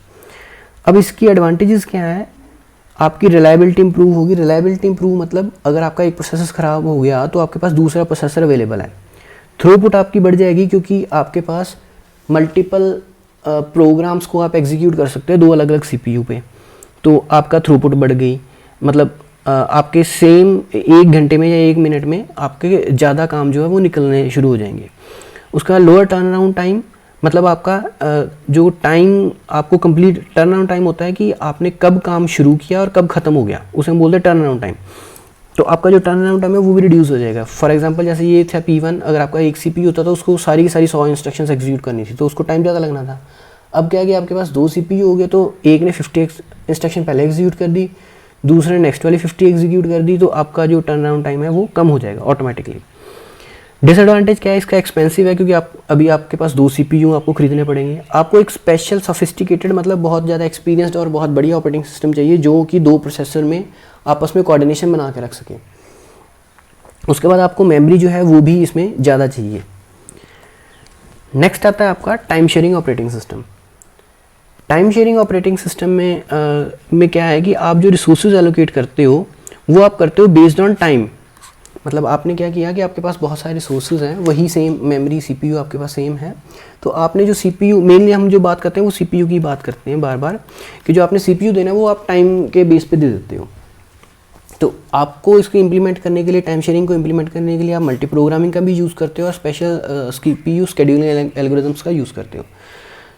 अब इसकी एडवांटेजेस क्या है, आपकी रिलायबिलिटी इंप्रूव होगी। रिलायबिलिटी इंप्रूव मतलब अगर आपका एक प्रोसेसर ख़राब हो गया तो आपके पास दूसरा प्रोसेसर अवेलेबल है। थ्रूपुट आपकी बढ़ जाएगी क्योंकि आपके पास मल्टीपल प्रोग्राम्स को आप एग्जीक्यूट कर सकते हैं दो अलग अलग सीपीयू पे, तो आपका थ्रूपुट बढ़ गई। मतलब आपके सेम 1 घंटे में या 1 मिनट में आपके ज़्यादा काम जो है वो निकलने शुरू हो जाएंगे। उसका लोअर टर्न अराउंड टाइम, मतलब आपका जो टाइम आपको कंप्लीट टर्न अराउंड टाइम होता है कि आपने कब काम शुरू किया और कब ख़त्म हो गया, उसे हम बोलते हैं टर्न अराउंड टाइम। तो आपका जो टर्न अराउंड टाइम है वो भी रिड्यूस हो जाएगा। फॉर एग्जांपल जैसे ये था P1, अगर आपका एक CPU होता तो उसको सारी की सारी 100 इंस्ट्रक्शंस एग्जीक्यूट करनी थी तो उसको टाइम ज़्यादा लगना था। अब क्या है कि आपके पास 2 CPU हो गए तो एक ने 50 इंस्ट्रक्शन पहले एग्जीक्यूट कर दी, दूसरे ने नेक्स्ट वाली 50 एग्जीक्यूट कर दी, तो आपका जो टर्न अराउंड टाइम है वो कम हो जाएगा ऑटोमेटिकली। डिसएडवांटेज क्या है इसका, एक्सपेंसिव है क्योंकि अभी आपके पास 2 CPU आपको खरीदने पड़ेंगे। आपको एक स्पेशल सोफिस्टिकेटेड मतलब बहुत ज़्यादा एक्सपीरियंस्ड और बहुत बढ़िया ऑपरेटिंग सिस्टम चाहिए जो कि 2 प्रोसेसर में आपस में कोऑर्डिनेशन बना के रख सके। उसके बाद आपको मेमोरी जो है वो भी इसमें ज़्यादा चाहिए। नेक्स्ट आता है आपका time sharing operating system. Time sharing operating system में क्या है कि आप जो रिसोर्सेज एलोकेट करते हो वो आप करते हो बेस्ड ऑन टाइम। मतलब आपने क्या किया कि आपके पास बहुत सारे रिसोर्सेज हैं, वही सेम मेमोरी CPU आपके पास सेम है, तो आपने जो CPU मेनली हम जो बात करते हैं वो CPU की बात करते हैं बार बार, कि जो आपने CPU देना है वो आप टाइम के बेस पे दे देते हो। तो आपको इसको इम्प्लीमेंट करने के लिए, टाइम शेयरिंग को इम्प्लीमेंट करने के लिए आप मल्टी प्रोग्रामिंग का भी यूज़ करते हो और स्पेशल CPU शेड्यूलिंग एल्गोरिथम्स का यूज़ करते हो।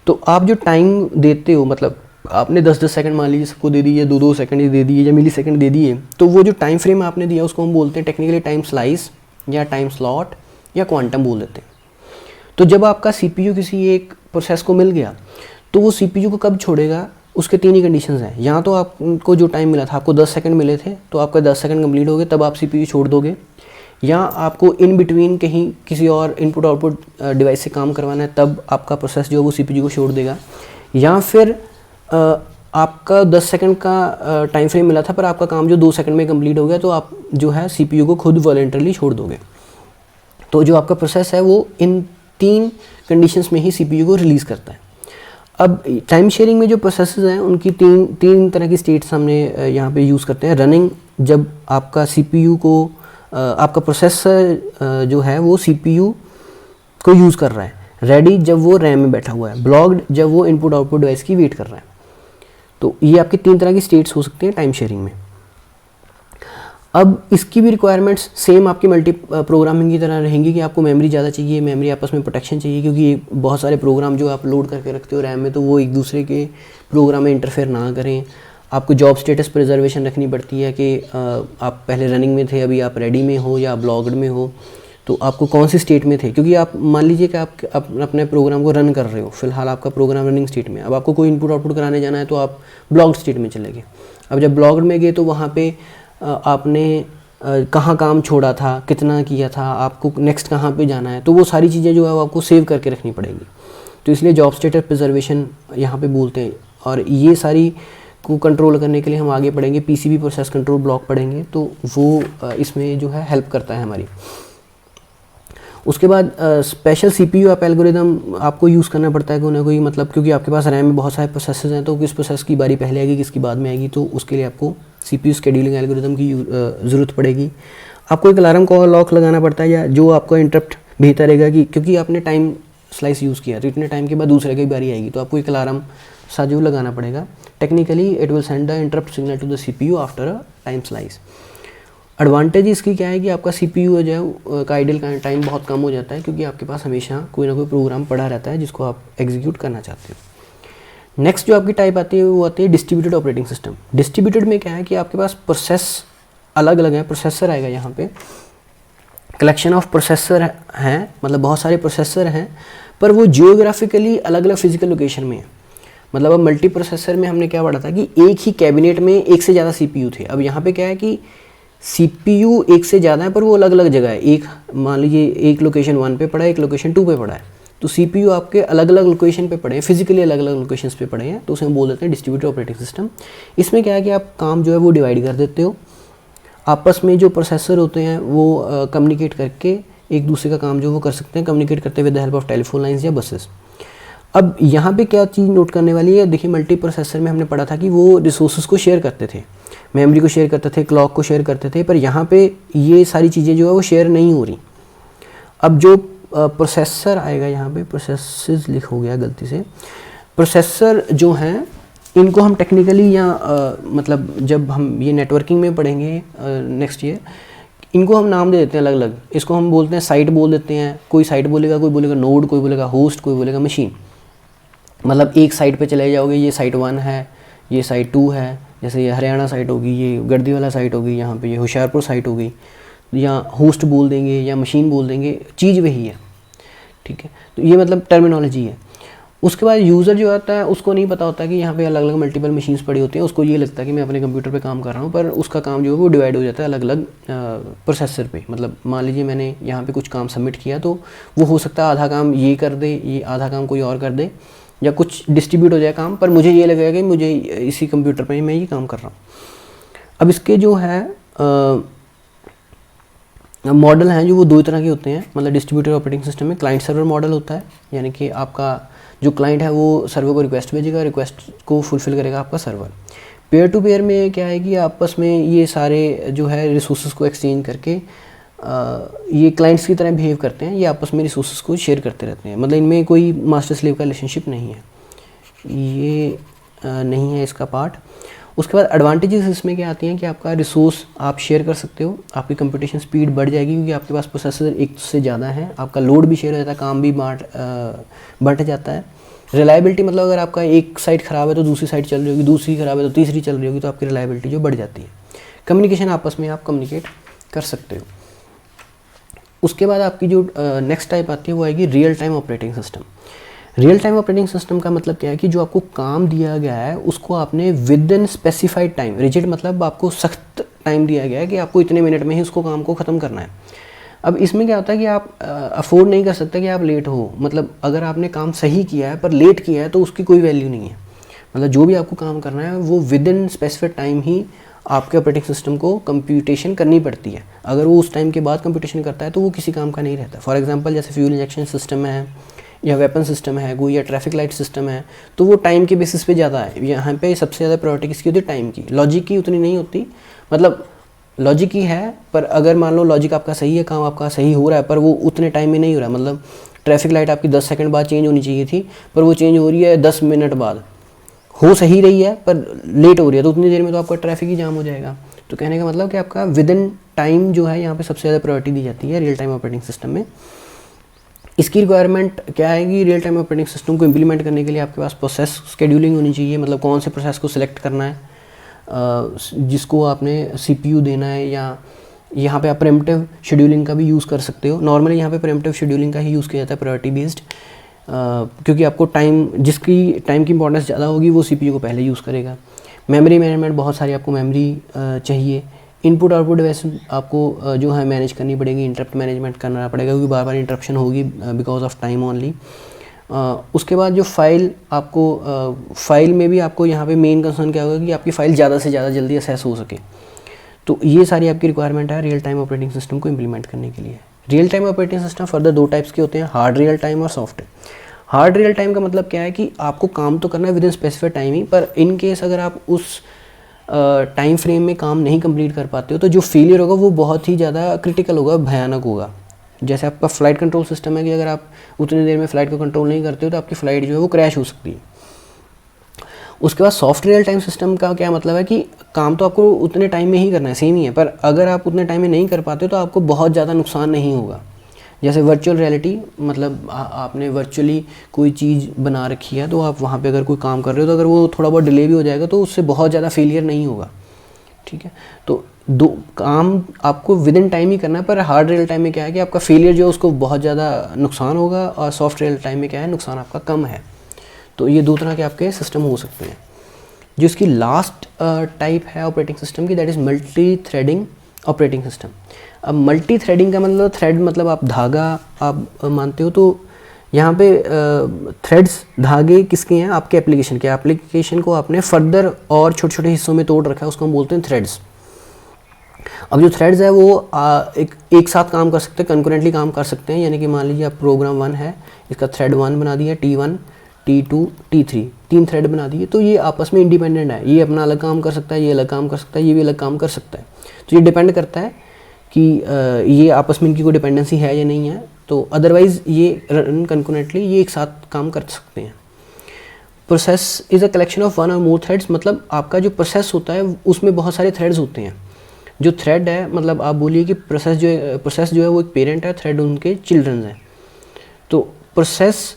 तो आप जो टाइम देते हो, मतलब आपने 10-10 सेकंड मान लीजिए सबको दे दिए, 2-2 सेकंड दे दिए या मिली सेकंड दे दिए, तो वो जो टाइम फ्रेम आपने दिया उसको हम बोलते हैं टेक्निकली टाइम स्लाइस या टाइम स्लॉट या क्वांटम बोल देते हैं। तो जब आपका CPU किसी एक प्रोसेस को मिल गया तो वो CPU को कब छोड़ेगा, उसके 3 ही कंडीशंस हैं। यहाँ तो आपको जो टाइम मिला था, आपको 10 सेकंड मिले थे तो आपका 10 सेकंड कंप्लीट हो गए तब आप CPU छोड़ दोगे, या आपको इन बिटवीन कहीं किसी और इनपुट आउटपुट डिवाइस से काम करवाना है तब आपका प्रोसेस जो है वो CPU को छोड़ देगा, या फिर आपका 10 सेकंड का टाइम फ्रेम मिला था पर आपका काम जो 2 सेकंड में कंप्लीट हो गया तो आप जो है CPU को खुद वॉलंटरली छोड़ दोगे। तो जो आपका प्रोसेस है वो इन 3 कंडीशंस में ही CPU को रिलीज़ करता है। अब टाइम शेयरिंग में जो प्रोसेसेस हैं उनकी तीन तरह की स्टेट्स हमने यहाँ पे यूज़ करते हैं। रनिंग, जब आपका CPU को आपका प्रोसेसर जो है वो CPU को यूज़ कर रहा है। रेडी, जब वो रैम में बैठा हुआ है। ब्लॉक्ड, जब वो इनपुट आउटपुट डिवाइस की वेट कर रहा है। तो ये आपकी 3 तरह की स्टेट्स हो सकती हैं टाइम शेयरिंग में। अब इसकी भी रिक्वायरमेंट्स सेम आपकी मल्टी प्रोग्रामिंग की तरह रहेंगी कि आपको मेमोरी ज़्यादा चाहिए, मेमोरी आपस में प्रोटेक्शन चाहिए, क्योंकि बहुत सारे प्रोग्राम जो आप लोड करके रखते हो रैम में तो वो एक दूसरे के प्रोग्राम में इंटरफेयर ना करें। आपको जॉब स्टेटस प्रिजर्वेशन रखनी पड़ती है कि आप पहले रनिंग में थे, अभी आप रेडी में हो या ब्लॉक्ड में हो, तो आपको कौन सी स्टेट में थे, क्योंकि आप मान लीजिए कि आप अपने प्रोग्राम को रन कर रहे हो, फिलहाल आपका प्रोग्राम रनिंग स्टेट में, अब आपको कोई इनपुट आउटपुट कराने जाना है तो आप ब्लॉक्ड स्टेट में चले गए। अब जब ब्लॉक्ड में गए तो वहाँ पे आपने कहाँ काम छोड़ा था, कितना किया था, आपको नेक्स्ट कहाँ पे जाना है, तो वो सारी चीज़ें जो है वो आपको सेव करके रखनी पड़ेगी। तो इसलिए जॉब स्टेटस प्रिजर्वेशन यहाँ पे बोलते हैं। और ये सारी को कंट्रोल करने के लिए हम आगे पढ़ेंगे, पीसीबी प्रोसेस कंट्रोल ब्लॉक पढ़ेंगे, तो वो इसमें जो है हेल्प करता है हमारी। उसके बाद स्पेशल सीपीयू आप एल्गोरिदम आपको यूज़ करना पड़ता है कोई ना कोई, मतलब क्योंकि आपके पास रैम में बहुत सारे प्रोसेसर्स हैं, तो किस प्रोसेस की बारी पहले आएगी किसकी बाद में आएगी, तो उसके लिए आपको सीपीयू शेड्यूलिंग एल्गोरिदम की ज़रूरत पड़ेगी। आपको एक अलार्म लॉक लगाना पड़ता है, या जो आपको इंटरप्ट भेजता रहेगा कि क्योंकि आपने टाइम स्लाइस यूज़ किया तो इतने टाइम के बाद दूसरे की बारी आएगी, तो आपको एक अलार्म सा जो लगाना पड़ेगा। Technically it will send the interrupt signal to the CPU after a time slice. Advantage इसकी क्या है कि आपका सीपीयू जो है का आइडल टाइम बहुत कम हो जाता है, क्योंकि आपके पास हमेशा कोई ना कोई प्रोग्राम पड़ा रहता है जिसको आप एग्जीक्यूट करना चाहते हो। नेक्स्ट जो आपकी टाइप आती है वो आती है डिस्ट्रीब्यूटेड ऑपरेटिंग सिस्टम। डिस्ट्रीब्यूटेड में क्या है कि आपके पास प्रोसेस अलग अलग है, प्रोसेसर आएगा यहाँ पे, कलेक्शन ऑफ प्रोसेसर हैं, मतलब बहुत सारे प्रोसेसर हैं, पर वो जियोग्राफिकली अलग अलग फिजिकल लोकेशन में है। मतलब अब मल्टी प्रोसेसर में हमने क्या पढ़ा था कि एक ही कैबिनेट में एक से ज़्यादा सीपीयू थे। अब यहाँ पे क्या है कि सीपीयू एक से ज़्यादा है पर वो अलग अलग जगह है। एक मान लीजिए एक लोकेशन 1 पे पड़ा है, एक लोकेशन 2 पे पड़ा है, तो सीपीयू आपके अलग अलग लोकेशन पे पड़े हैं, फिजिकली अलग अलग लोकेशंस पे पड़े हैं, तो उसे हम बोल देते हैं डिस्ट्रीब्यूटेड ऑपरेटिंग सिस्टम। इसमें क्या है कि आप काम जो है वो डिवाइड कर देते हो, आपस में जो प्रोसेसर होते हैं वो कम्युनिकेट करके एक दूसरे का काम जो वो कर सकते हैं, कम्युनिकेट करते हुए with the help of telephone lines या बसेस। अब यहाँ पे क्या चीज़ नोट करने वाली है, देखिए मल्टी प्रोसेसर में हमने पढ़ा था कि वो रिसोर्सेज को शेयर करते थे, मेमोरी को शेयर करते थे, क्लॉक को शेयर करते थे, पर यहाँ पे ये सारी चीज़ें जो है वो शेयर नहीं हो रही। अब जो प्रोसेसर आएगा यहाँ पे, प्रोसेसेस लिख हो गया गलती से, प्रोसेसर जो हैं इनको हम टेक्निकली या मतलब जब हम ये नेटवर्किंग में पढ़ेंगे नेक्स्ट ईयर, इनको हम नाम दे देते हैं अलग अलग। इसको हम बोलते हैं साइट बोल देते हैं, कोई साइट बोलेगा, कोई बोलेगा नोड, कोई बोलेगा होस्ट, कोई बोलेगा मशीन। मतलब एक साइट पे चले जाओगे, ये साइट 1 है, ये साइट 2 है, जैसे ये हरियाणा साइट होगी, ये गर्दी वाला साइट होगी, यहाँ पे ये होशियारपुर साइट होगी, या होस्ट बोल देंगे या मशीन बोल देंगे, चीज़ वही है, ठीक है। तो ये मतलब टर्मिनोलॉजी है। उसके बाद यूज़र जो आता है उसको नहीं पता होता कि यहाँ पे अलग अलग मल्टीपल मशीन्स पड़ी होती हैं, उसको ये लगता है कि मैं अपने कंप्यूटर पे काम कर रहा हूँ, पर उसका काम जो है वो डिवाइड हो जाता है अलग अलग प्रोसेसर पे। मतलब मान लीजिए मैंने यहाँ पे कुछ काम सबमिट किया, तो वो हो सकता है आधा काम ये कर दे, ये आधा काम कोई और कर दे, या कुछ डिस्ट्रीब्यूट हो जाए काम, पर मुझे ये लगेगा कि मुझे इसी कंप्यूटर पर मैं ये काम कर रहा हूँ। अब इसके जो है मॉडल हैं जो वो दो तरह के होते हैं, मतलब डिस्ट्रीब्यूटेड ऑपरेटिंग सिस्टम में क्लाइंट सर्वर मॉडल होता है, यानी कि आपका जो क्लाइंट है वो सर्वर को रिक्वेस्ट भेजेगा, रिक्वेस्ट को फुलफिल करेगा आपका सर्वर। पेयर टू पेयर में क्या है कि आपस में ये सारे जो है रिसोर्सेज को एक्सचेंज करके ये क्लाइंट्स की तरह बिहेव करते हैं, ये आपस में रिसोर्सेज को शेयर करते रहते हैं, मतलब इनमें कोई मास्टर स्लेव का रिलेशनशिप नहीं है, ये नहीं है इसका पार्ट। उसके बाद एडवांटेजेस इसमें क्या आती हैं कि आपका रिसोर्स आप शेयर कर सकते हो, आपकी कंप्यूटेशन स्पीड बढ़ जाएगी क्योंकि आपके पास प्रोसेसर एक से ज़्यादा है, आपका लोड भी शेयर हो जाता है, काम भी बढ़ जाता है। रिलायबिलिटी मतलब अगर आपका एक साइड ख़राब है तो दूसरी साइड चल रही होगी, दूसरी ख़राब है तो तीसरी चल रही होगी, तो आपकी रिलायबिलिटी जो बढ़ जाती है। कम्युनिकेशन आपस में आप कम्युनिकेट कर सकते हो। उसके बाद आपकी जो नेक्स्ट टाइप आती है वो आएगी real time operating system. Real time operating system का मतलब क्या है कि जो आपको काम दिया गया है उसको आपने with in specified time, rigid मतलब आपको सख्त टाइम दिया गया है कि आपको इतने मिनट में ही उसको काम को ख़त्म करना है। अब इसमें क्या होता है कि आप अफोर्ड नहीं कर सकते कि आप लेट हो, मतलब अगर आपने काम सही किया है पर लेट किया है तो उसकी कोई वैल्यू नहीं है। मतलब जो भी आपको काम करना है वो विद इन स्पेसिफाइड टाइम ही आपके ऑपरेटिंग सिस्टम को कंप्यूटेशन करनी पड़ती है। अगर वो उस टाइम के बाद कंप्यूटेशन करता है तो वो किसी काम का नहीं रहता। फॉर एग्जांपल जैसे फ्यूल इंजेक्शन सिस्टम है या वेपन सिस्टम है कोई, या ट्रैफिक लाइट सिस्टम है, तो वो टाइम के बेसिस पे ज़्यादा है। यहाँ पे सबसे ज़्यादा प्रायोरिटी किसकी होती है? टाइम की। लॉजिक की उतनी नहीं होती, मतलब लॉजिक ही है, पर अगर मान लो लॉजिक आपका सही है, काम आपका सही हो रहा है, पर वो उतने टाइम में नहीं हो रहा है। मतलब ट्रैफिक लाइट आपकी 10 सेकंड बाद चेंज होनी चाहिए थी, पर वो चेंज हो रही है 10 मिनट बाद, हो सही रही है पर लेट हो रही है, तो उतनी देर में तो आपका ट्रैफिक ही जाम हो जाएगा। तो कहने का मतलब कि आपका विद इन टाइम जो है यहाँ पे सबसे ज़्यादा प्रायोरिटी दी जाती है रियल टाइम ऑपरेटिंग सिस्टम में। इसकी रिक्वायरमेंट क्या आएगी? रियल टाइम ऑपरेटिंग सिस्टम को इम्प्लीमेंट करने के लिए आपके पास प्रोसेस शेड्यूलिंग होनी चाहिए, मतलब कौन से प्रोसेस को सिलेक्ट करना है, जिसको आपने सीपीयू देना है, या यहाँ पे आप प्रीएम्प्टिव शेड्यूलिंग का भी यूज़ कर सकते हो। नॉर्मली यहाँ पे प्रीएम्प्टिव शेड्यूलिंग का ही यूज़ किया जाता है प्रायोरिटी बेस्ड, क्योंकि आपको टाइम, जिसकी टाइम की इंपॉर्टेंस ज़्यादा होगी वो सीपीयू को पहले यूज़ करेगा। मेमोरी मैनेजमेंट, बहुत सारी आपको मेमोरी चाहिए। इनपुट आउटपुट वैसे आपको जो है मैनेज करनी पड़ेगी, इंटरप्ट मैनेजमेंट करना पड़ेगा क्योंकि बार बार इंटरप्शन होगी बिकॉज ऑफ टाइम ओनली। उसके बाद जो फाइल आपको फाइल में भी आपको यहाँ पे मेन कंसर्न क्या होगा कि आपकी फ़ाइल ज़्यादा से ज़्यादा जल्दी असेस हो सके। तो ये सारी आपकी रिक्वायरमेंट है रियल टाइम ऑपरेटिंग सिस्टम को इम्प्लीमेंट करने के लिए। Real time operating system further 2 types के होते हैं, हार्ड रियल टाइम और सॉफ्ट। हार्ड रियल टाइम का मतलब क्या है कि आपको काम तो करना है विद इन स्पेसिफिक टाइमिंग, पर इन केस अगर आप उस टाइम फ्रेम में काम नहीं कंप्लीट कर पाते हो तो जो फेलियर होगा वो बहुत ही ज़्यादा क्रिटिकल होगा, भयानक होगा। जैसे आपका फ़्लाइट कंट्रोल सिस्टम है कि अगर आप उतनी देर में फ़्लाइट को कंट्रोल नहीं करते हो तो आपकी फ़्लाइट जो है वो क्रैश हो सकती है। उसके बाद सॉफ्ट रियल टाइम सिस्टम का क्या मतलब है कि काम तो आपको उतने टाइम में ही करना है, सेम ही है, पर अगर आप उतने टाइम में नहीं कर पाते तो आपको बहुत ज़्यादा नुकसान नहीं होगा। जैसे वर्चुअल रियलिटी, मतलब आपने वर्चुअली कोई चीज़ बना रखी है तो आप वहाँ पे अगर कोई काम कर रहे हो तो अगर वो थोड़ा बहुत डिले भी हो जाएगा तो उससे बहुत ज़्यादा फेलियर नहीं होगा, ठीक है। तो 2 काम आपको विद इन टाइम ही करना है, पर हार्ड रियल टाइम में क्या है कि आपका फेलियर जो है उसको बहुत ज़्यादा नुकसान होगा, और सॉफ्ट रियल टाइम में क्या है, नुकसान आपका कम है। तो ये 2 तरह के आपके सिस्टम हो सकते हैं। जो इसकी लास्ट टाइप है ऑपरेटिंग सिस्टम की, that is multi threading operating system. अब मल्टी थ्रेडिंग का मतलब थ्रेड मतलब आप धागा आप मानते हो, तो यहाँ पे थ्रेड्स धागे किसके हैं, आपके एप्लीकेशन के। एप्लीकेशन को आपने फर्दर और छोटे छोटे हिस्सों में तोड़ रखा है, उसको हम बोलते हैं थ्रेड्स। अब जो थ्रेड्स है वो एक साथ काम कर सकते हैं, कंकरेंटली काम कर सकते हैं। यानी कि मान लीजिए आप प्रोग्राम 1 है, इसका थ्रेड 1 बना दिया, T1 T2 T3 3 थ्रेड बना दिए, तो ये आपस में इंडिपेंडेंट है। ये अपना अलग काम कर सकता है, ये अलग काम कर सकता है, ये भी अलग काम कर सकता है। तो ये डिपेंड करता है कि ये आपस में इनकी कोई डिपेंडेंसी है या नहीं है। तो अदरवाइज़ ये रन कंकरेंटली ये एक साथ काम कर सकते हैं। Process is a collection of 1 और मोर थ्रेड्स, मतलब आपका जो प्रोसेस होता है उसमें बहुत सारे थ्रेड्स होते हैं। जो थ्रेड है, मतलब आप बोलिए कि प्रोसेस जो है वो एक पेरेंट है, थ्रेड उनके चिल्ड्रंस हैं। तो प्रोसेस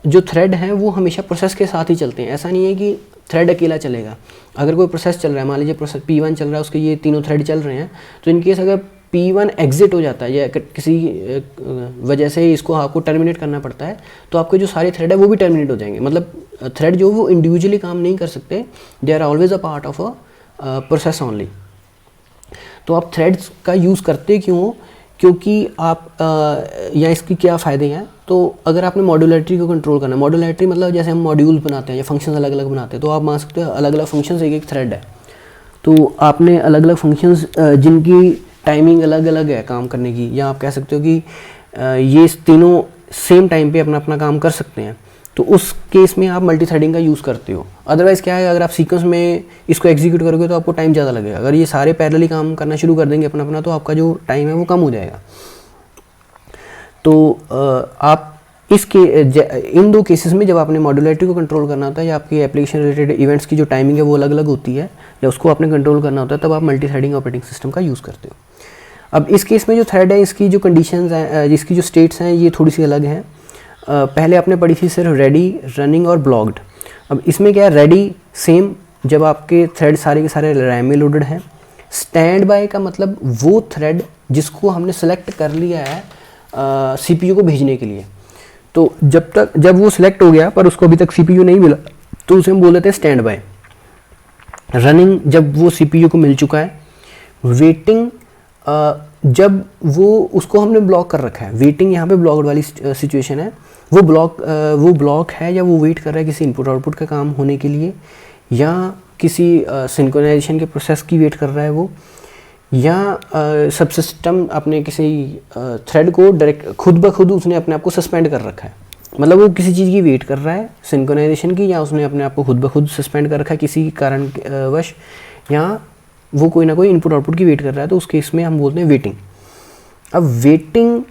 जो थ्रेड हैं वो हमेशा प्रोसेस के साथ ही चलते हैं। ऐसा नहीं है कि थ्रेड अकेला चलेगा। अगर कोई प्रोसेस चल रहा है, मान लीजिए प्रोसेस P1 चल रहा है, उसके ये तीनों थ्रेड चल रहे हैं, तो इन केस अगर P1 एग्जिट हो जाता है या किसी वजह से इसको आपको टर्मिनेट करना पड़ता है, तो आपके जो सारे थ्रेड है वो भी टर्मिनेट हो जाएंगे। मतलब थ्रेड जो वो इंडिविजुअली काम नहीं कर सकते, they are always a part of a process only. तो आप थ्रेड्स का यूज़ करते क्यों, क्योंकि आप या इसकी क्या फ़ायदे हैं। तो अगर आपने मॉड्यूलरिटी को कंट्रोल करना है, मॉड्यूलरिटी मतलब जैसे हम मॉड्यूल्स बनाते हैं या फंक्शंस अलग अलग बनाते हैं, तो आप मान सकते हो अलग अलग फंक्शंस एक थ्रेड है। तो आपने अलग अलग फंक्शंस जिनकी टाइमिंग अलग अलग है काम करने की, या आप कह सकते हो कि ये तीनों सेम टाइम पे अपना अपना काम कर सकते हैं, तो उस केस में आप मल्टी थ्रेडिंग का यूज़ करते हो। अदरवाइज़ क्या है, अगर आप सीक्वेंस में इसको एग्जीक्यूट करोगे तो आपको टाइम ज़्यादा लगेगा। अगर ये सारे पैरेलली काम करना शुरू कर देंगे अपना अपना, तो आपका जो टाइम है वो कम हो जाएगा। तो आप इन 2 केसेस में जब आपने मॉड्यूलरिटी को कंट्रोल करना होता है या आपकी एप्लीकेशन रिलेटेड इवेंट्स की जो टाइमिंग है वो अलग अलग होती है, या उसको आपने कंट्रोल करना होता है, तब आप मल्टी थ्रेडिंग ऑपरेटिंग सिस्टम का यूज़ करते हो। अब इस केस में जो थ्रेड है, इसकी जो कंडीशंस हैं, जिसकी जो स्टेट्स हैं, ये थोड़ी सी अलग हैं। पहले आपने पढ़ी थी सिर्फ रेडी, रनिंग और ब्लॉक्ड। अब इसमें क्या है, रेडी सेम, जब आपके थ्रेड सारे के सारे रैम में लोडेड हैं। स्टैंड बाय का मतलब वो थ्रेड जिसको हमने सेलेक्ट कर लिया है CPU को भेजने के लिए। तो जब वो सिलेक्ट हो गया पर उसको अभी तक CPU नहीं मिला, तो उसे हम बोल देते हैं स्टैंड बाय। रनिंग, जब वो CPU को मिल चुका है। वेटिंग, जब वो उसको हमने ब्लॉक कर रखा है। वेटिंग यहाँ पे ब्लॉक वाली सिचुएशन है। वो ब्लॉक है या वो वेट कर रहा है किसी इनपुट आउटपुट का काम होने के लिए, या किसी सिंक्रोनाइजेशन के प्रोसेस की वेट कर रहा है वो, या सब सिस्टम अपने किसी थ्रेड को डायरेक्ट खुद ब खुद उसने अपने आप को सस्पेंड कर रखा है। मतलब वो किसी चीज़ की वेट कर रहा है सिंक्रोनाइजेशन की, या उसने अपने आप को खुद ब खुद सस्पेंड कर रखा है किसी कारण वश, या वो कोई ना कोई इनपुट आउटपुट की वेट कर रहा है। तो उस केस में हम बोलते हैं वेटिंग। अब वेटिंग,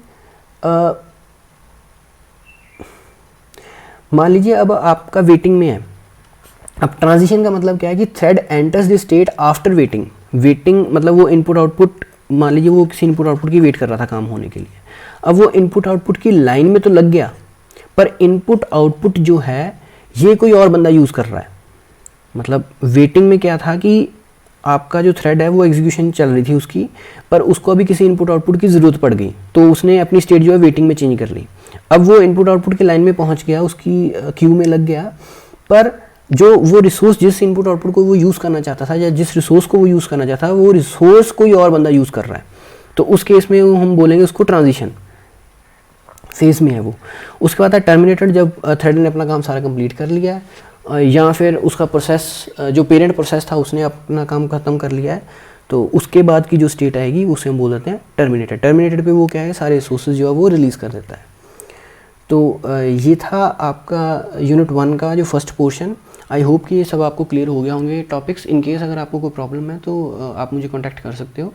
मान लीजिए अब आपका वेटिंग में है। अब ट्रांजिशन का मतलब क्या है कि thread enters the state after waiting. Waiting मतलब वो इनपुट आउटपुट, मान लीजिए वो किसी इनपुट आउटपुट की वेट कर रहा था काम होने के लिए। अब वो इनपुट आउटपुट की लाइन में तो लग गया, पर इनपुट आउटपुट जो है ये कोई और बंदा यूज़ कर रहा है। मतलब वेटिंग में क्या था कि आपका जो थ्रेड है वो एग्जीक्यूशन चल रही थी उसकी, पर उसको अभी किसी इनपुट आउटपुट की ज़रूरत पड़ गई, तो उसने अपनी स्टेट जो है वेटिंग में चेंज कर ली। अब वो इनपुट आउटपुट की लाइन में पहुंच गया, उसकी क्यू में लग गया, पर जो वो रिसोर्स जिस इनपुट आउटपुट को वो यूज़ करना चाहता था या जिस रिसोर्स को वो यूज़ करना चाहता था वो रिसोर्स कोई और बंदा यूज़ कर रहा है, तो उस केस में हम बोलेंगे उसको ट्रांजिशन फेज में है वो। उसके बाद है टर्मिनेटेड, जब थ्रेड ने अपना काम सारा कंप्लीट कर लिया है या फिर उसका प्रोसेस जो पेरेंट प्रोसेस था उसने अपना काम ख़त्म कर लिया है, तो उसके बाद की जो स्टेट आएगी उसे हम बोल देते हैं टर्मिनेटेड। टर्मिनेटेड पे वो क्या है, सारे रिसोर्सेज जो है वो रिलीज़ कर देता है। तो ये था आपका यूनिट 1 का जो फर्स्ट पोर्शन। आई होप कि ये सब आपको क्लियर हो गया होंगे टॉपिक्स। इन केस अगर आपको कोई प्रॉब्लम है तो आप मुझे कॉन्टैक्ट कर सकते हो।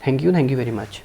Thank you very much.